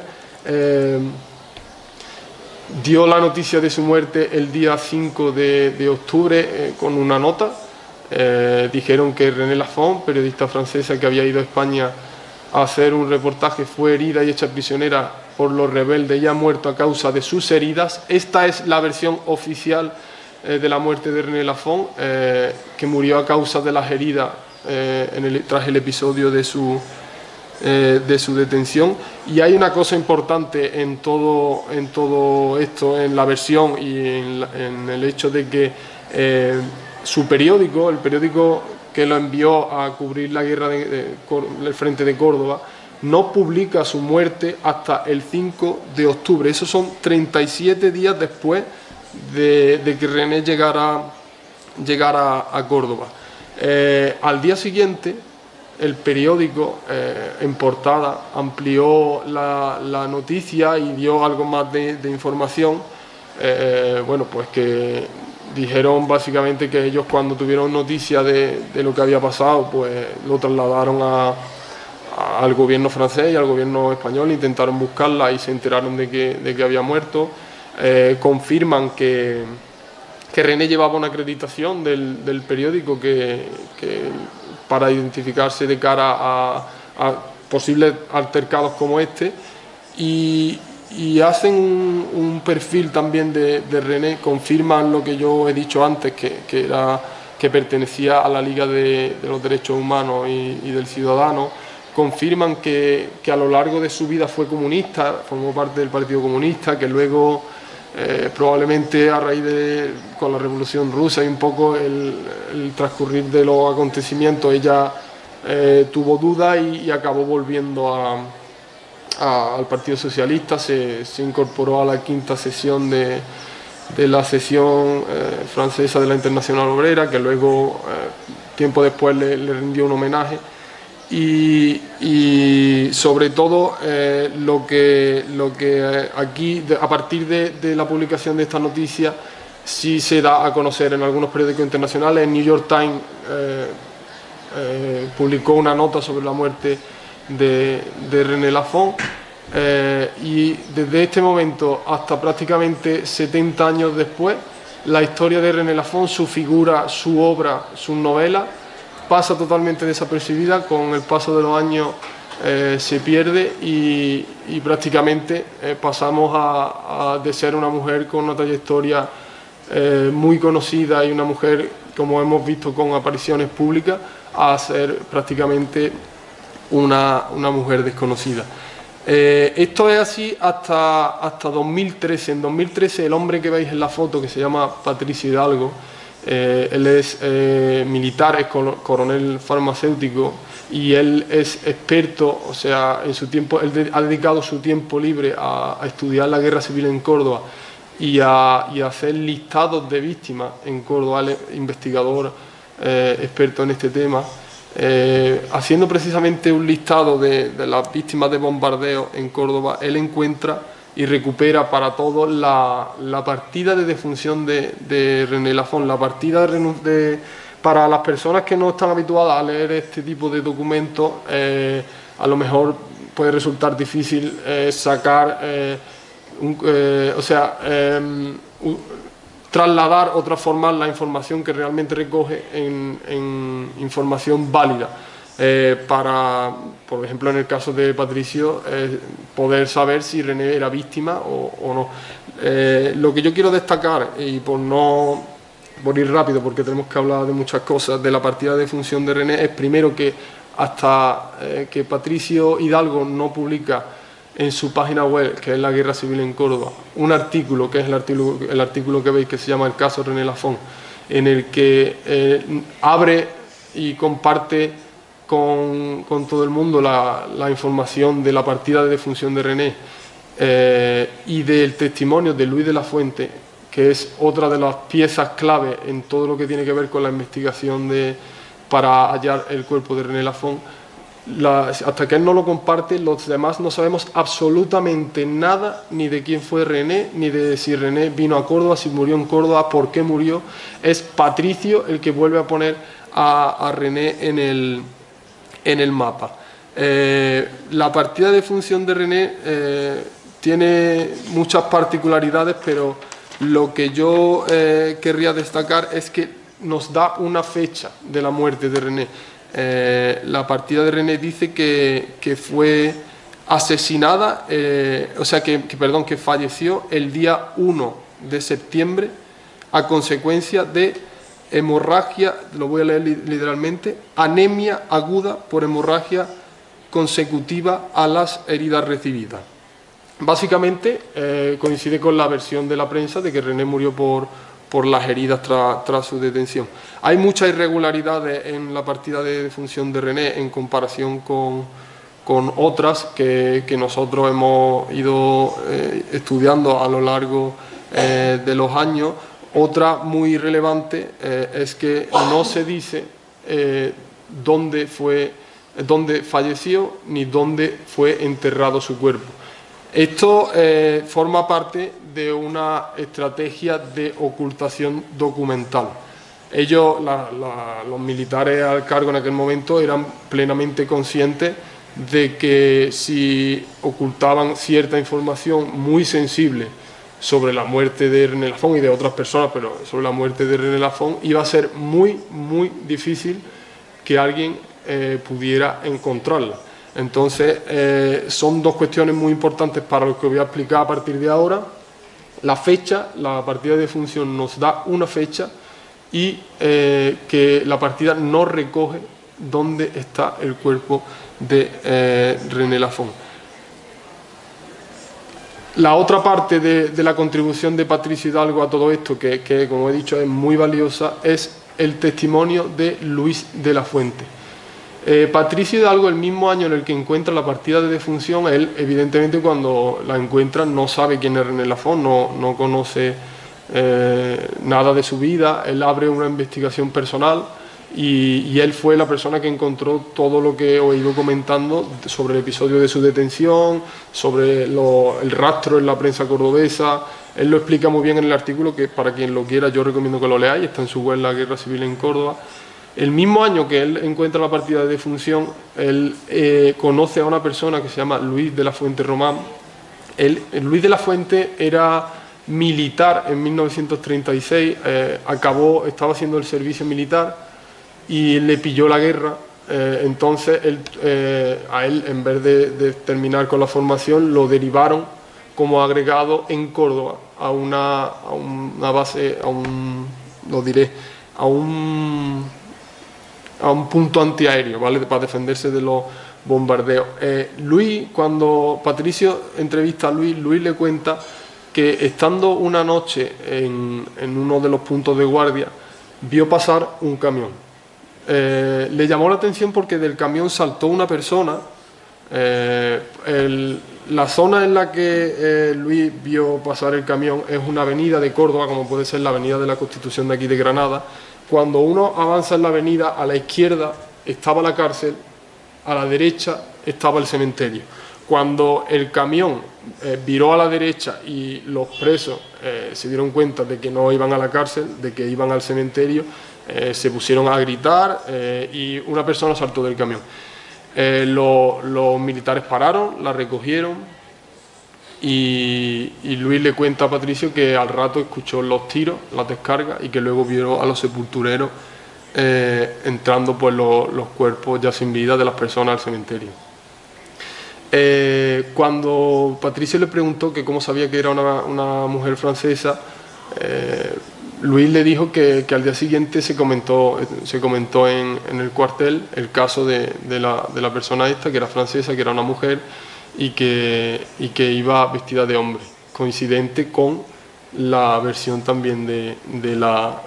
dio la noticia de su muerte el día 5 de octubre con una nota. Dijeron que René Lafont, periodista francesa que había ido a España a hacer un reportaje, fue herida y hecha prisionera por los rebeldes y ha muerto a causa de sus heridas. Esta es la versión oficial de la muerte de René Lafont, que murió a causa de las heridas tras el episodio de su detención. Y hay una cosa importante en todo esto, en la versión y en el hecho de que su periódico, el periódico que lo envió a cubrir la guerra del frente de Córdoba, no publica su muerte hasta el 5 de octubre. Esos son 37 días después de que René llegara a Córdoba. Al día siguiente, el periódico en portada amplió la noticia y dio algo más de información. Bueno, pues que dijeron básicamente que ellos, cuando tuvieron noticia de lo que había pasado, pues lo trasladaron al gobierno francés y al gobierno español, intentaron buscarla y se enteraron de que había muerto. Confirman que René llevaba una acreditación del periódico para identificarse de cara a posibles altercados como este, y hacen un perfil también de René. Confirman lo que yo he dicho antes, que pertenecía a la Liga de los Derechos Humanos y del Ciudadano. Confirman que a lo largo de su vida fue comunista, formó parte del Partido Comunista, que luego probablemente a raíz con la Revolución Rusa y un poco el transcurrir de los acontecimientos, ella tuvo dudas y acabó volviendo al Partido Socialista. Se incorporó a la 5ª sesión de la sesión francesa de la Internacional Obrera, que luego, tiempo después, le rindió un homenaje. Y sobre todo lo que aquí, a partir de la publicación de esta noticia, sí se da a conocer en algunos periódicos internacionales. El New York Times publicó una nota sobre la muerte de René Lafont, y desde este momento hasta prácticamente 70 años después, la historia de René Lafont, su figura, su obra, sus novelas, pasa totalmente desapercibida. Con el paso de los años se pierde y prácticamente pasamos de ser una mujer con una trayectoria muy conocida y una mujer, como hemos visto, con apariciones públicas, a ser prácticamente una mujer desconocida. Esto es así hasta 2013. En 2013, el hombre que veis en la foto, que se llama Patricio Hidalgo, él es militar, es coronel farmacéutico, y él es experto, o sea, en su tiempo, él ha dedicado su tiempo libre a estudiar la guerra civil en Córdoba y a hacer listados de víctimas en Córdoba. Él es investigador experto en este tema, haciendo precisamente un listado de las víctimas de bombardeo en Córdoba. Él encuentra y recupera para todos la partida de defunción de René Lafont. La partida para las personas que no están habituadas a leer este tipo de documentos, a lo mejor puede resultar difícil sacar, trasladar o transformar la información que realmente recoge en información válida. Para, por ejemplo, en el caso de Patricio, poder saber si René era víctima o no. Lo que yo quiero destacar, y por ir rápido porque tenemos que hablar de muchas cosas, de la partida de defunción de René, es primero que hasta que Patricio Hidalgo no publica en su página web, que es La Guerra Civil en Córdoba, un artículo, que es el artículo que veis que se llama El caso René Lafón, en el que abre y comparte con todo el mundo la información de la partida de defunción de René y del testimonio de Luis de la Fuente, que es otra de las piezas clave en todo lo que tiene que ver con la investigación para hallar el cuerpo de René Lafón. Hasta que él no lo comparte, los demás no sabemos absolutamente nada, ni de quién fue René, ni de si René vino a Córdoba, si murió en Córdoba, por qué murió. Es Patricio el que vuelve a poner a René en el mapa. La partida de defunción de René tiene muchas particularidades, pero lo que yo querría destacar es que nos da una fecha de la muerte de René. La partida de René dice que fue asesinada, que falleció el día 1 de septiembre a consecuencia de hemorragia, lo voy a leer literalmente, anemia aguda por hemorragia consecutiva a las heridas recibidas. Básicamente coincide con la versión de la prensa de que René murió por las heridas tras su detención. Hay muchas irregularidades en la partida de defunción de René en comparación con otras que nosotros hemos ido estudiando a lo largo de los años. Otra muy relevante es que no se dice dónde falleció ni dónde fue enterrado su cuerpo. Esto forma parte de una estrategia de ocultación documental. Ellos, los militares al cargo en aquel momento, eran plenamente conscientes de que si ocultaban cierta información muy sensible sobre la muerte de René Lafón y de otras personas, pero sobre la muerte de René Lafón, iba a ser muy, muy difícil que alguien pudiera encontrarla. Entonces, son dos cuestiones muy importantes para lo que voy a explicar a partir de ahora. La fecha, la partida de defunción nos da una fecha y que la partida no recoge dónde está el cuerpo de René Lafón. La otra parte de la contribución de Patricio Hidalgo a todo esto, que como he dicho es muy valiosa, es el testimonio de Luis de la Fuente. Patricio Hidalgo, el mismo año en el que encuentra la partida de defunción, él evidentemente cuando la encuentra no sabe quién es René Lafón, no conoce nada de su vida. Él abre una investigación personal y él fue la persona que encontró todo lo que os he ido comentando sobre el episodio de su detención, sobre el rastro en la prensa cordobesa. Él lo explica muy bien en el artículo, que para quien lo quiera yo recomiendo que lo leáis, está en su web La Guerra Civil en Córdoba. El mismo año que él encuentra la partida de defunción, él conoce a una persona que se llama Luis de la Fuente Román. Luis de la Fuente era militar en 1936, estaba haciendo el servicio militar y le pilló la guerra. Entonces a él, en vez de terminar con la formación, lo derivaron como agregado en Córdoba a una base, a un punto antiaéreo, ¿vale? Para defenderse de los bombardeos. Luis, cuando Patricio entrevista a Luis le cuenta que estando una noche en uno de los puntos de guardia, vio pasar un camión. Le llamó la atención porque del camión saltó una persona. La zona en la que Luis vio pasar el camión es una avenida de Córdoba, como puede ser la avenida de la Constitución de aquí de Granada. Cuando uno avanza en la avenida, a la izquierda estaba la cárcel, a la derecha estaba el cementerio. Cuando el camión viró a la derecha y los presos se dieron cuenta de que no iban a la cárcel, de que iban al cementerio, se pusieron a gritar y una persona saltó del camión. Los militares pararon, la recogieron y Luis le cuenta a Patricio que al rato escuchó los tiros, las descargas, y que luego vio a los sepultureros entrando pues los cuerpos ya sin vida de las personas al cementerio. Cuando Patricio le preguntó que cómo sabía que era una mujer francesa, Luis le dijo que al día siguiente se comentó en el cuartel el caso de la persona esta, que era francesa, que era una mujer y que iba vestida de hombre, coincidente con la versión también de la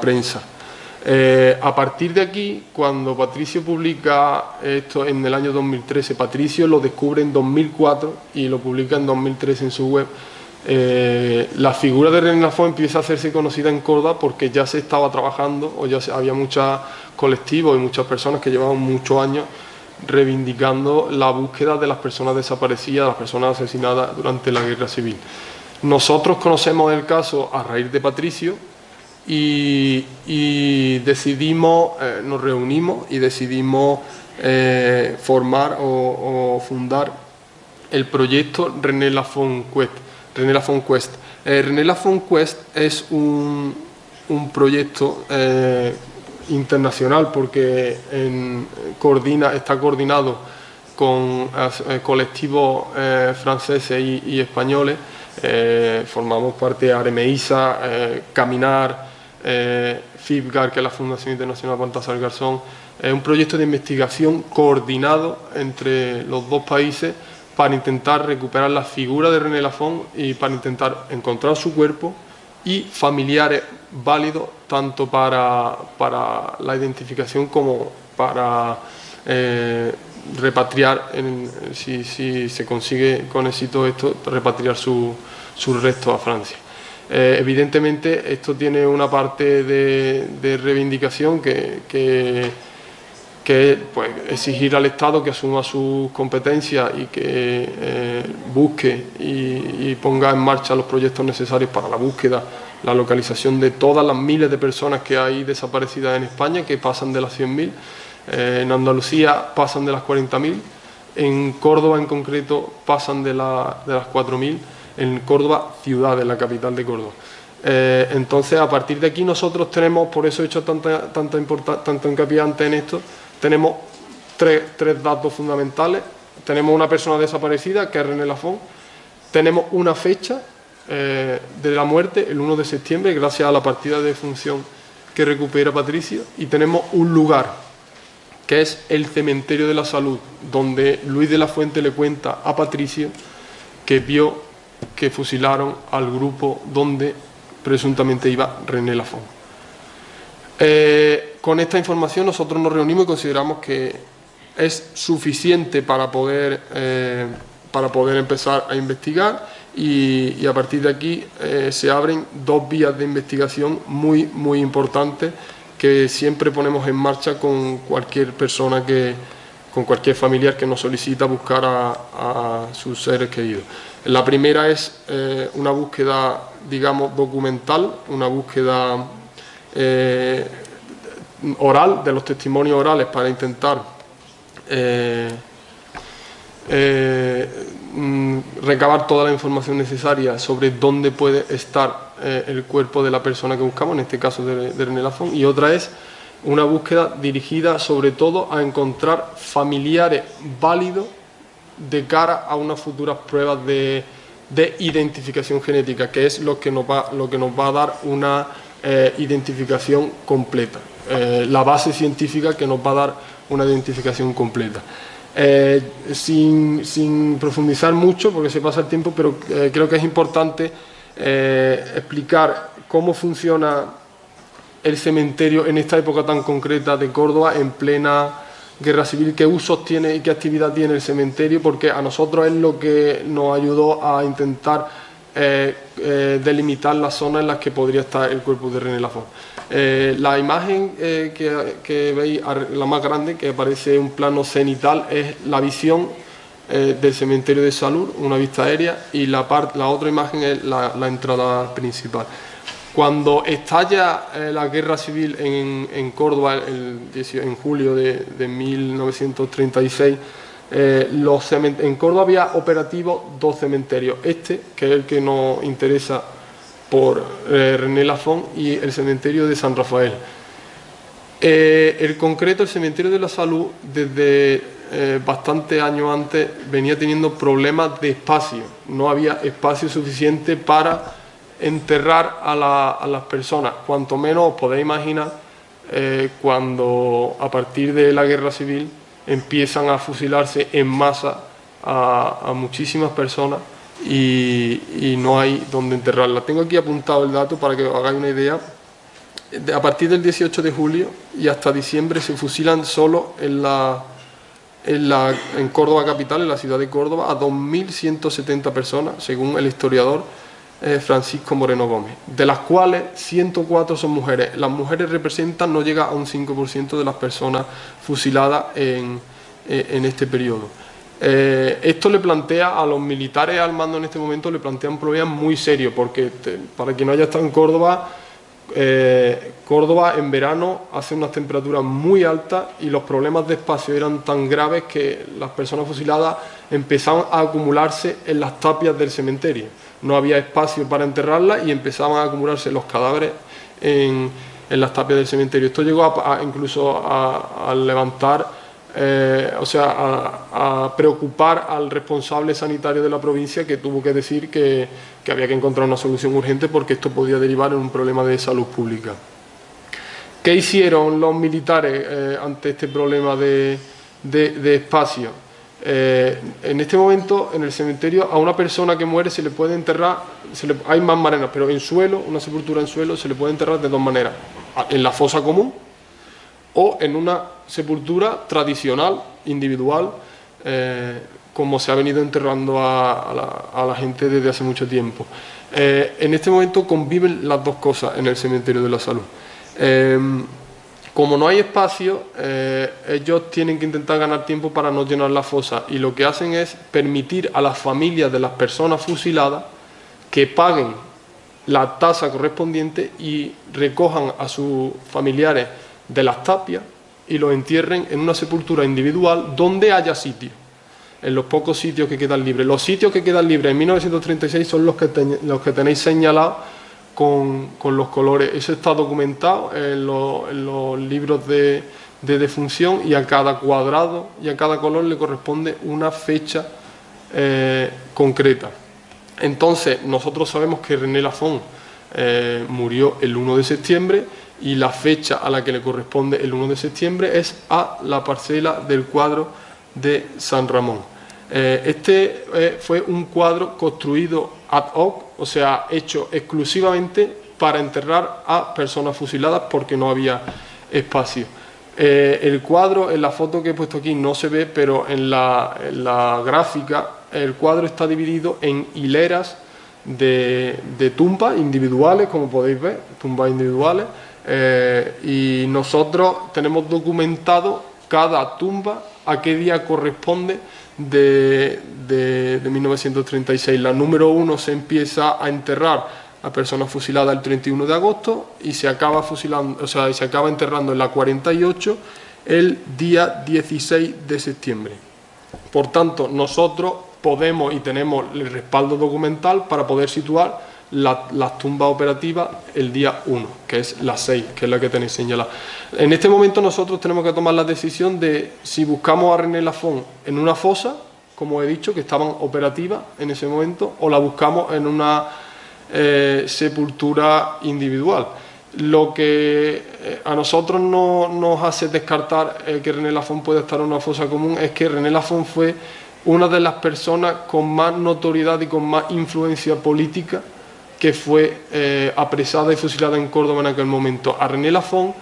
prensa. A partir de aquí, cuando Patricio publica esto en el año 2013, Patricio lo descubre en 2004 y lo publica en 2013 en su web. La figura de René Lafont empieza a hacerse conocida en Córdoba porque ya se estaba trabajando, o ya había muchos colectivos y muchas personas que llevaban muchos años reivindicando la búsqueda de las personas desaparecidas, de las personas asesinadas durante la Guerra Civil. Nosotros conocemos el caso a raíz de Patricio y decidimos, nos reunimos y decidimos formar o fundar el proyecto René Lafont Quest. René Lafont Quest es un proyecto internacional porque está coordinado con colectivos franceses y españoles. Formamos parte de Aremeisa, Caminar, FIPGAR, que es la Fundación Internacional Baltasar Garzón. Es un proyecto de investigación coordinado entre los dos países para intentar recuperar la figura de René Lafont y para intentar encontrar su cuerpo y familiares válidos tanto para la identificación como para repatriar, si se consigue con éxito esto, repatriar sus restos a Francia. Evidentemente esto tiene una parte de reivindicación que es pues, exigir al Estado que asuma sus competencias y que busque y ponga en marcha los proyectos necesarios para la búsqueda, la localización de todas las miles de personas que hay desaparecidas en España, que pasan de las 100.000, en Andalucía pasan de las 40.000, en Córdoba en concreto pasan de las 4.000, en Córdoba ciudad, en la capital de Córdoba. Entonces, a partir de aquí nosotros tenemos, por eso he hecho tanto hincapié antes en esto, tenemos tres datos fundamentales. Tenemos una persona desaparecida, que es René Lafont. Tenemos una fecha de la muerte, el 1 de septiembre, gracias a la partida de función que recupera Patricio. Y tenemos un lugar, que es el Cementerio de la Salud, donde Luis de la Fuente le cuenta a Patricio que vio que fusilaron al grupo donde presuntamente iba René Lafont. Con esta información nosotros nos reunimos y consideramos que es suficiente para poder empezar a investigar y a partir de aquí se abren dos vías de investigación muy importantes que siempre ponemos en marcha con cualquier persona con cualquier familiar que nos solicita buscar a sus seres queridos. La primera es una búsqueda, digamos, documental, una búsqueda oral, de los testimonios orales, para intentar recabar toda la información necesaria sobre dónde puede estar el cuerpo de la persona que buscamos, en este caso de René Lafont. Y otra es una búsqueda dirigida sobre todo a encontrar familiares válidos de cara a unas futuras pruebas de identificación genética, que es lo que nos va a dar una identificación completa, la base científica que nos va a dar una identificación completa. Sin profundizar mucho, porque se pasa el tiempo, pero creo que es importante explicar cómo funciona el cementerio en esta época tan concreta de Córdoba, en plena Guerra Civil, qué usos tiene y qué actividad tiene el cementerio, porque a nosotros es lo que nos ayudó a intentar delimitar las zonas en las que podría estar el cuerpo de René Lafont. La imagen que veis, la más grande, que aparece en un plano cenital, es la visión del cementerio de Salud, una vista aérea, y la otra imagen es la entrada principal. Cuando estalla la guerra civil en Córdoba en julio de 1936, en Córdoba había operativos 2 cementerios. Este, que es el que nos interesa por René Lafón, y el cementerio de San Rafael. El concreto, el cementerio de la Salud, desde bastantes años antes venía teniendo problemas de espacio. No había espacio suficiente para enterrar a las personas. Cuanto menos os podéis imaginar cuando a partir de la guerra civil empiezan a fusilarse en masa a muchísimas personas y no hay donde enterrarlas. Tengo aquí apuntado el dato para que os hagáis una idea. A partir del 18 de julio y hasta diciembre se fusilan solo en Córdoba capital, en la ciudad de Córdoba, a 2.170 personas, según el historiador Francisco Moreno Gómez, de las cuales 104 son mujeres. Las mujeres representan, no llega a un 5% de las personas fusiladas en este periodo. Esto le plantea a los militares al mando en este momento, le plantea un problema muy serio, porque para quien no haya estado en Córdoba, Córdoba en verano hace unas temperaturas muy altas y los problemas de espacio eran tan graves que las personas fusiladas empezaban a acumularse en las tapias del cementerio. No había espacio para enterrarlas y empezaban a acumularse los cadáveres en las tapias del cementerio. Esto llegó incluso a levantar, a preocupar al responsable sanitario de la provincia, que tuvo que decir que había que encontrar una solución urgente porque esto podía derivar en un problema de salud pública. ¿Qué hicieron los militares ante este problema de espacio? En este momento, en el cementerio, a una persona que muere se le puede enterrar, hay más maneras, pero en suelo, una sepultura en suelo, se le puede enterrar de 2 maneras: en la fosa común o en una sepultura tradicional, individual, como se ha venido enterrando a la gente desde hace mucho tiempo. En este momento conviven las dos cosas en el cementerio de la Salud. Como no hay espacio, ellos tienen que intentar ganar tiempo para no llenar la fosa, y lo que hacen es permitir a las familias de las personas fusiladas que paguen la tasa correspondiente y recojan a sus familiares de las tapias y los entierren en una sepultura individual donde haya sitio, en los pocos sitios que quedan libres. Los sitios que quedan libres en 1936 son los que tenéis señalados con los colores. Eso está documentado en los libros de defunción, y a cada cuadrado y a cada color le corresponde una fecha concreta. Entonces, nosotros sabemos que René Lafón murió el 1 de septiembre, y la fecha a la que le corresponde el 1 de septiembre es a la parcela del cuadro de San Ramón. Este fue un cuadro construido ad hoc, o sea, hecho exclusivamente para enterrar a personas fusiladas porque no había espacio. El cuadro, en la foto que he puesto aquí no se ve, pero en la gráfica, el cuadro está dividido en hileras de tumbas individuales, como podéis ver, tumbas individuales, y nosotros tenemos documentado cada tumba a qué día corresponde de 1936. La número 1 se empieza a enterrar a personas fusiladas el 31 de agosto y se acaba fusilando, se acaba enterrando en la 48 el día 16 de septiembre. Por tanto, nosotros podemos y tenemos el respaldo documental para poder situar las tumbas operativas el día 1, que es la 6, que es la que tenéis señalada. En este momento nosotros tenemos que tomar la decisión de si buscamos a René Lafón en una fosa, como he dicho, que estaban operativas en ese momento, o la buscamos en una sepultura individual. Lo que a nosotros no nos hace descartar que René Lafón pueda estar en una fosa común es que René Lafón fue una de las personas con más notoriedad y con más influencia política que fue apresada y fusilada en Córdoba en aquel momento. A René Lafón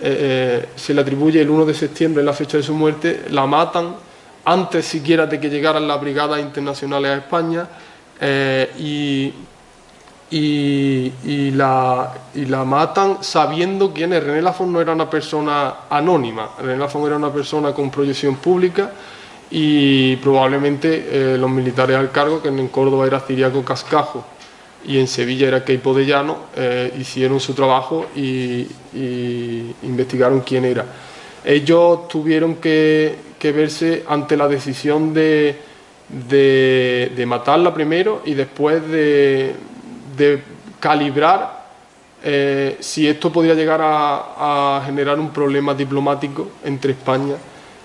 se le atribuye el 1 de septiembre, la fecha de su muerte. La matan antes siquiera de que llegaran las brigadas internacionales a España, y la matan sabiendo quién es. René Lafón no era una persona anónima, René Lafón era una persona con proyección pública, y probablemente los militares al cargo, que en Córdoba era Ciriaco Cascajo, y en Sevilla era Queipo de Llano, hicieron su trabajo y investigaron quién era. Ellos tuvieron que verse ante la decisión de matarla primero y después de calibrar si esto podía llegar a generar un problema diplomático entre España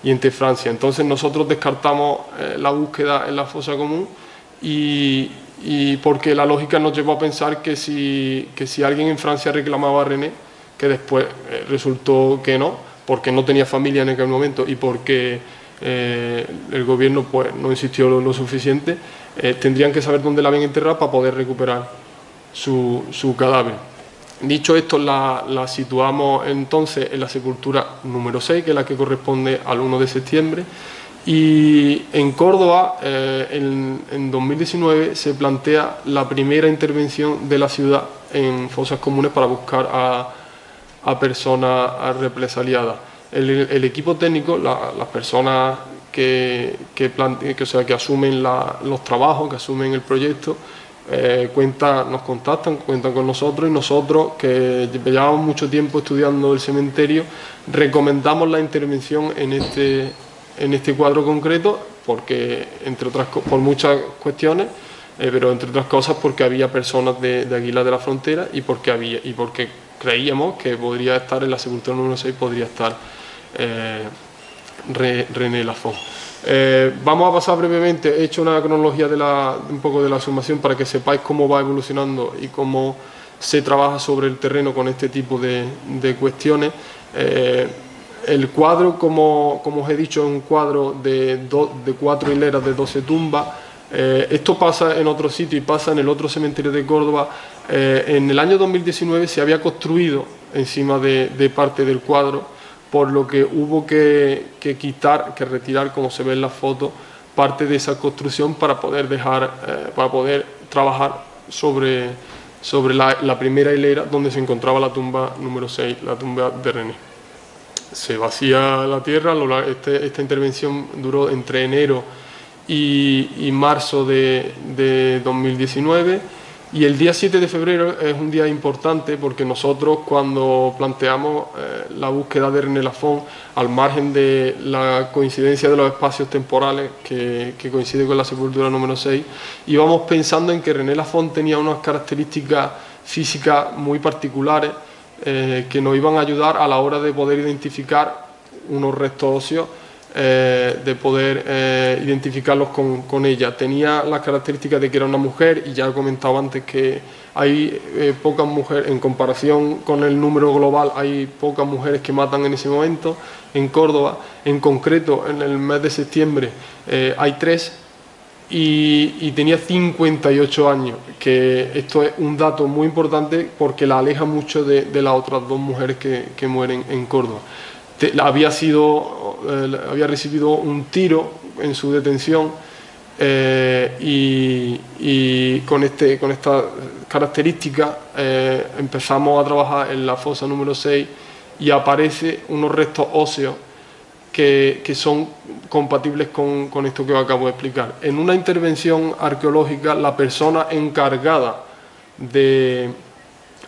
y entre Francia. Entonces nosotros descartamos la búsqueda en la fosa común y porque la lógica nos llevó a pensar que si alguien en Francia reclamaba a René, que después resultó que no, porque no tenía familia en aquel momento y porque el gobierno pues no insistió lo suficiente, tendrían que saber dónde la habían enterrado para poder recuperar su cadáver. Dicho esto, la situamos entonces en la sepultura número 6, que es la que corresponde al 1 de septiembre, y en Córdoba, en 2019, se plantea la primera intervención de la ciudad en fosas comunes para buscar a personas represaliadas. El equipo técnico, las personas que asumen los trabajos, que asumen el proyecto, nos contactan, cuentan con nosotros, y nosotros, que llevamos mucho tiempo estudiando el cementerio, recomendamos la intervención en este cuadro concreto, porque entre otras por muchas cuestiones, pero entre otras cosas porque había personas de Aguilar de la Frontera y porque creíamos que podría estar en la sepultura número 6, podría estar René Lafont. Vamos a pasar brevemente, he hecho una cronología un poco de la sumación para que sepáis cómo va evolucionando y cómo se trabaja sobre el terreno con este tipo de cuestiones. El cuadro, como os he dicho, es un cuadro de 4 hileras de 12 tumbas. Esto pasa en otro sitio y pasa en el otro cementerio de Córdoba. En el año 2019 se había construido encima de parte del cuadro, por lo que hubo que retirar, como se ve en la foto, parte de esa construcción para poder trabajar sobre la primera hilera donde se encontraba la tumba número 6, la tumba de René. Se vacía la tierra. Esta intervención duró entre enero y marzo de 2019, y el día 7 de febrero es un día importante porque nosotros, cuando planteamos la búsqueda de René Lafont, al margen de la coincidencia de los espacios temporales que coincide con la sepultura número 6, íbamos pensando en que René Lafont tenía unas características físicas muy particulares que nos iban a ayudar a la hora de poder identificar unos restos óseos, de poder identificarlos con ella. Tenía las características de que era una mujer, y ya he comentado antes que hay pocas mujeres, en comparación con el número global, hay pocas mujeres que matan en ese momento en Córdoba. En concreto, en el mes de septiembre hay 3, y tenía 58 años, que esto es un dato muy importante porque la aleja mucho de las otras 2 mujeres que mueren en Córdoba. Había recibido un tiro en su detención, y con esta característica empezamos a trabajar en la fosa número 6 y aparecen unos restos óseos que son compatibles con esto que os acabo de explicar. En una intervención arqueológica, la persona encargada de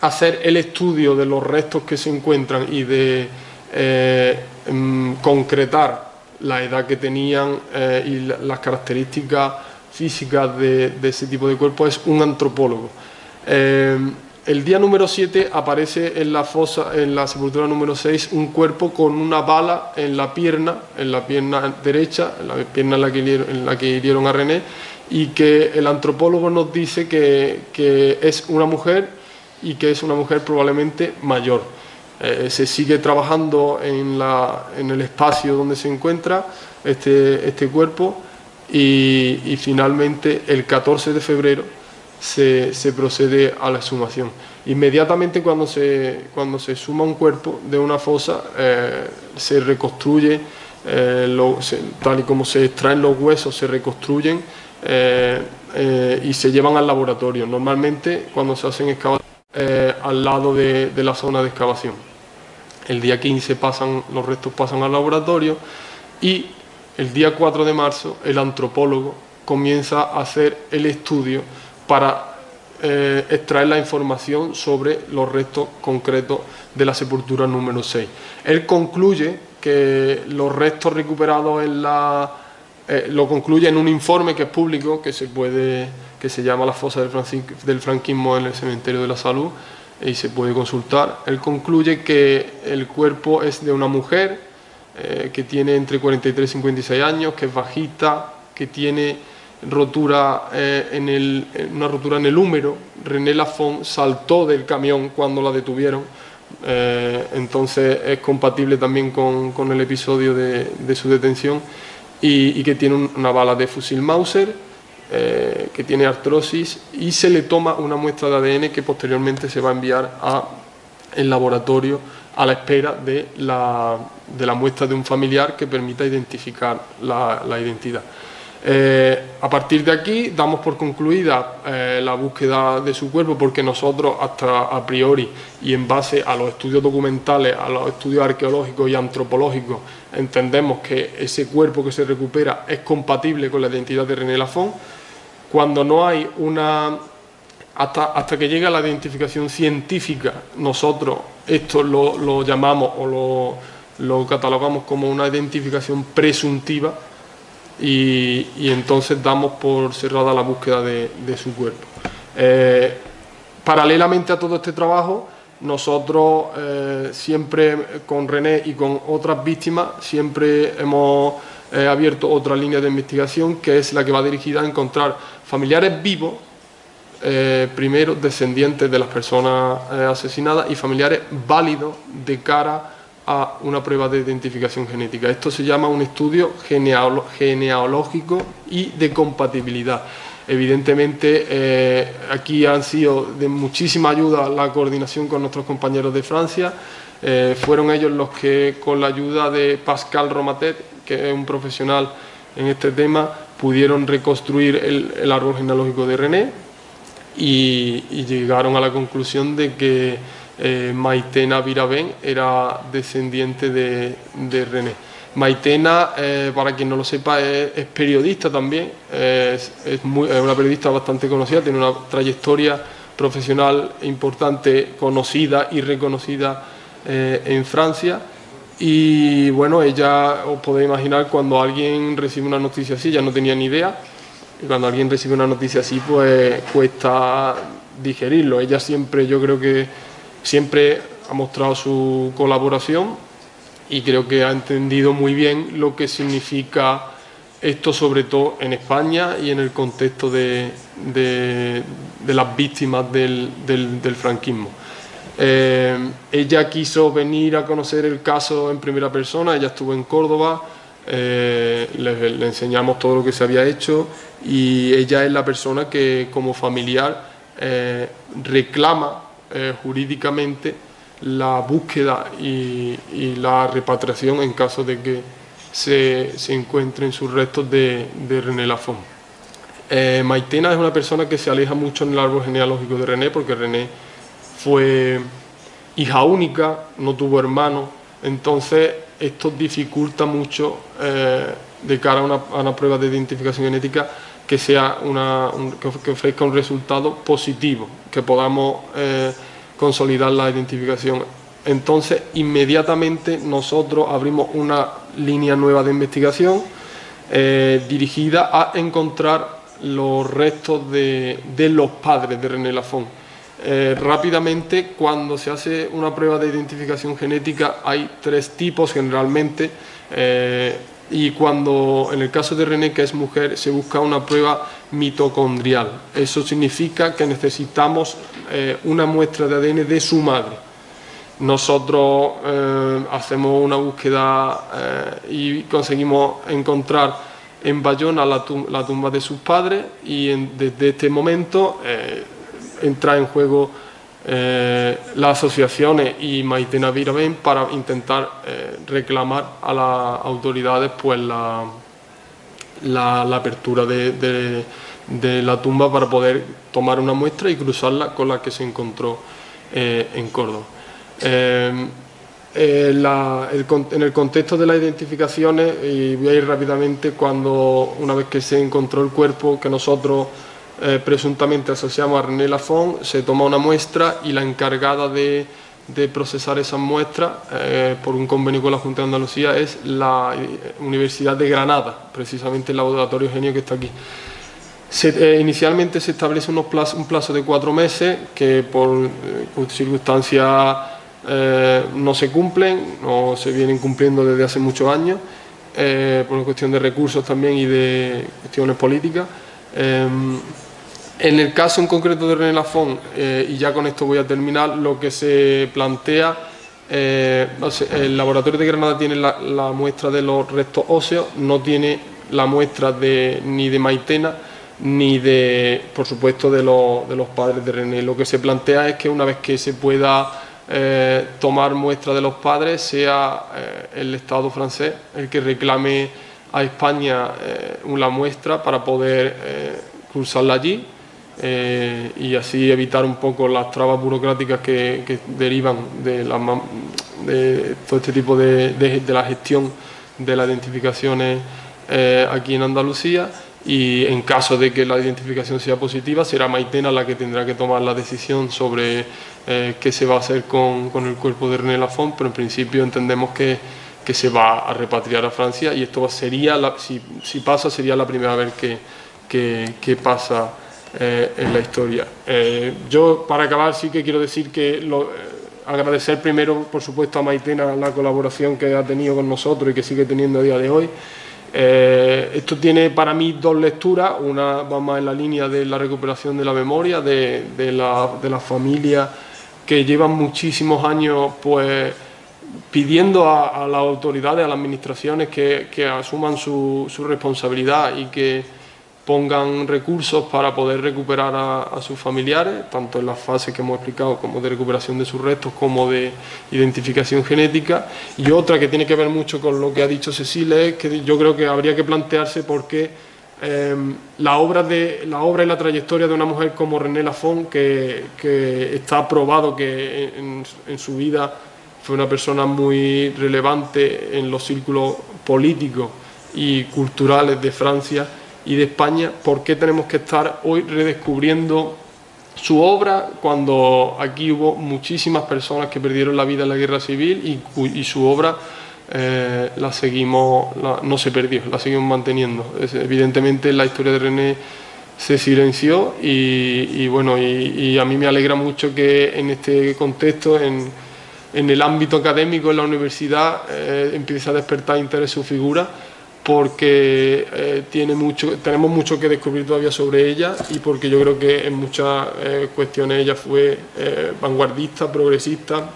hacer el estudio de los restos que se encuentran y de concretar la edad que tenían y las características físicas de ese tipo de cuerpo es un antropólogo. El día número 7 aparece en la sepultura número 6 un cuerpo con una bala en la pierna derecha, en la pierna en la que hirieron a René, y que el antropólogo nos dice que es una mujer, y que es una mujer probablemente mayor. Se sigue trabajando en el espacio donde se encuentra este cuerpo, y finalmente el 14 de febrero se procede a la exhumación. Inmediatamente cuando se exhuma un cuerpo de una fosa, se reconstruye, tal y como se extraen los huesos, se reconstruyen y se llevan al laboratorio. Normalmente cuando se hacen excavaciones al lado de la zona de excavación. El día 15 los restos pasan al laboratorio, y el día 4 de marzo el antropólogo comienza a hacer el estudio para extraer la información sobre los restos concretos de la sepultura número 6. Él concluye que los restos recuperados lo concluye en un informe que es público, que se llama La fosa del franquismo en el cementerio de la Salud, y se puede consultar. Él concluye que el cuerpo es de una mujer que tiene entre 43 y 56 años, que es bajita, que tiene una rotura en el húmero. René Lafont saltó del camión cuando la detuvieron, entonces es compatible también con el episodio de su detención, y que tiene una bala de fusil Mauser, que tiene artrosis, y se le toma una muestra de ADN que posteriormente se va a enviar al laboratorio a la espera de la muestra de un familiar que permita identificar la identidad. A partir de aquí damos por concluida la búsqueda de su cuerpo, porque nosotros hasta a priori y en base a los estudios documentales, a los estudios arqueológicos y antropológicos, entendemos que ese cuerpo que se recupera es compatible con la identidad de René Lafont. Cuando no hay hasta que llega la identificación científica, nosotros esto lo llamamos o lo catalogamos como una identificación presuntiva, y entonces damos por cerrada la búsqueda de su cuerpo. Paralelamente a todo este trabajo, nosotros siempre con René y con otras víctimas siempre hemos abierto otra línea de investigación, que es la que va dirigida a encontrar familiares vivos, primero descendientes de las personas asesinadas, y familiares válidos de cara a una prueba de identificación genética. Esto se llama un estudio genealógico y de compatibilidad. Evidentemente, aquí han sido de muchísima ayuda la coordinación con nuestros compañeros de Francia. Fueron ellos los que, con la ayuda de Pascal Romatet, que es un profesional en este tema, pudieron reconstruir el árbol genealógico de René, y llegaron a la conclusión de que Maitena Viraben era descendiente de René. Maitena, para quien no lo sepa, es periodista también, es una periodista bastante conocida, tiene una trayectoria profesional importante, conocida y reconocida en Francia. Y bueno, ella, os podéis imaginar, cuando alguien recibe una noticia así, ya no tenía ni idea, y cuando alguien recibe una noticia así, pues cuesta digerirlo. Ella siempre, yo creo que siempre ha mostrado su colaboración, y creo que ha entendido muy bien lo que significa esto, sobre todo en España y en el contexto de las víctimas del franquismo. Ella quiso venir a conocer el caso en primera persona. Ella estuvo en Córdoba, le enseñamos todo lo que se había hecho, y ella es la persona que, como familiar, reclama jurídicamente la búsqueda y la repatriación en caso de que se encuentren sus restos de René Lafont. Maitena es una persona que se aleja mucho en el árbol genealógico de René, porque René fue hija única, no tuvo hermanos, entonces esto dificulta mucho de cara a una prueba de identificación genética que sea que ofrezca un resultado positivo, que podamos consolidar la identificación. Entonces, inmediatamente nosotros abrimos una línea nueva de investigación dirigida a encontrar los restos de los padres de René Lafont. Rápidamente, cuando se hace una prueba de identificación genética, hay 3 tipos generalmente, y cuando en el caso de René, que es mujer, se busca una prueba mitocondrial. Eso significa que necesitamos una muestra de ADN de su madre. Nosotros hacemos una búsqueda y conseguimos encontrar en Bayona la tumba de sus padres, y desde este momento entra en juego las asociaciones y Maitena Viraben para intentar reclamar a las autoridades pues la apertura de la tumba, para poder tomar una muestra y cruzarla con la que se encontró en Córdoba. En el contexto de las identificaciones, y voy a ir rápidamente, una vez que se encontró el cuerpo, que nosotros presuntamente asociamos a René Lafont, se toma una muestra y la encargada de procesar esas muestras por un convenio con la Junta de Andalucía es la Universidad de Granada, precisamente el laboratorio Eugenio que está aquí. Inicialmente se establece un plazo de 4 meses que por circunstancias no se cumplen, no se vienen cumpliendo desde hace muchos años, por una cuestión de recursos también y de cuestiones políticas. En el caso en concreto de René Lafont, y ya con esto voy a terminar, lo que se plantea, el laboratorio de Granada tiene la muestra de los restos óseos, no tiene la muestra ni de Maitena, ni de, por supuesto, de los padres de René. Lo que se plantea es que una vez que se pueda tomar muestra de los padres, sea el Estado francés el que reclame a España una muestra para poder cursarla allí. Y así evitar un poco las trabas burocráticas que derivan de todo este tipo de la gestión de las identificaciones aquí en Andalucía, y en caso de que la identificación sea positiva será Maitena la que tendrá que tomar la decisión sobre qué se va a hacer con el cuerpo de René Lafont, pero en principio entendemos que se va a repatriar a Francia, y esto sería, si pasa, sería la primera vez que pasa en la historia. Yo, para acabar, sí que quiero decir que agradecer primero, por supuesto, a Maitena la colaboración que ha tenido con nosotros y que sigue teniendo a día de hoy. Esto tiene para mí 2 lecturas, una va más en la línea de la recuperación de la memoria de las familias que llevan muchísimos años pues pidiendo a las autoridades, a las administraciones que asuman su responsabilidad y que pongan recursos para poder recuperar a sus familiares, tanto en las fases que hemos explicado como de recuperación de sus restos como de identificación genética. Y otra que tiene que ver mucho con lo que ha dicho Cecilia es que yo creo que habría que plantearse por qué la obra y la trayectoria de una mujer como René Lafont, que está probado que en su vida fue una persona muy relevante en los círculos políticos y culturales de Francia y de España, ¿por qué tenemos que estar hoy redescubriendo su obra cuando aquí hubo muchísimas personas que perdieron la vida en la guerra civil y su obra no se perdió, la seguimos manteniendo? Evidentemente la historia de René se silenció y a mí me alegra mucho que en este contexto, en el ámbito académico, en la universidad, empiece a despertar interés su figura, porque tenemos mucho que descubrir todavía sobre ella, y porque yo creo que en muchas cuestiones ella fue vanguardista, progresista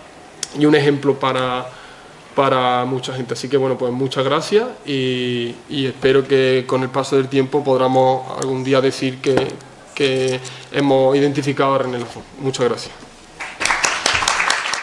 y un ejemplo para mucha gente. Así que bueno, pues muchas gracias y espero que con el paso del tiempo podamos algún día decir que hemos identificado a René Lafont. Muchas gracias.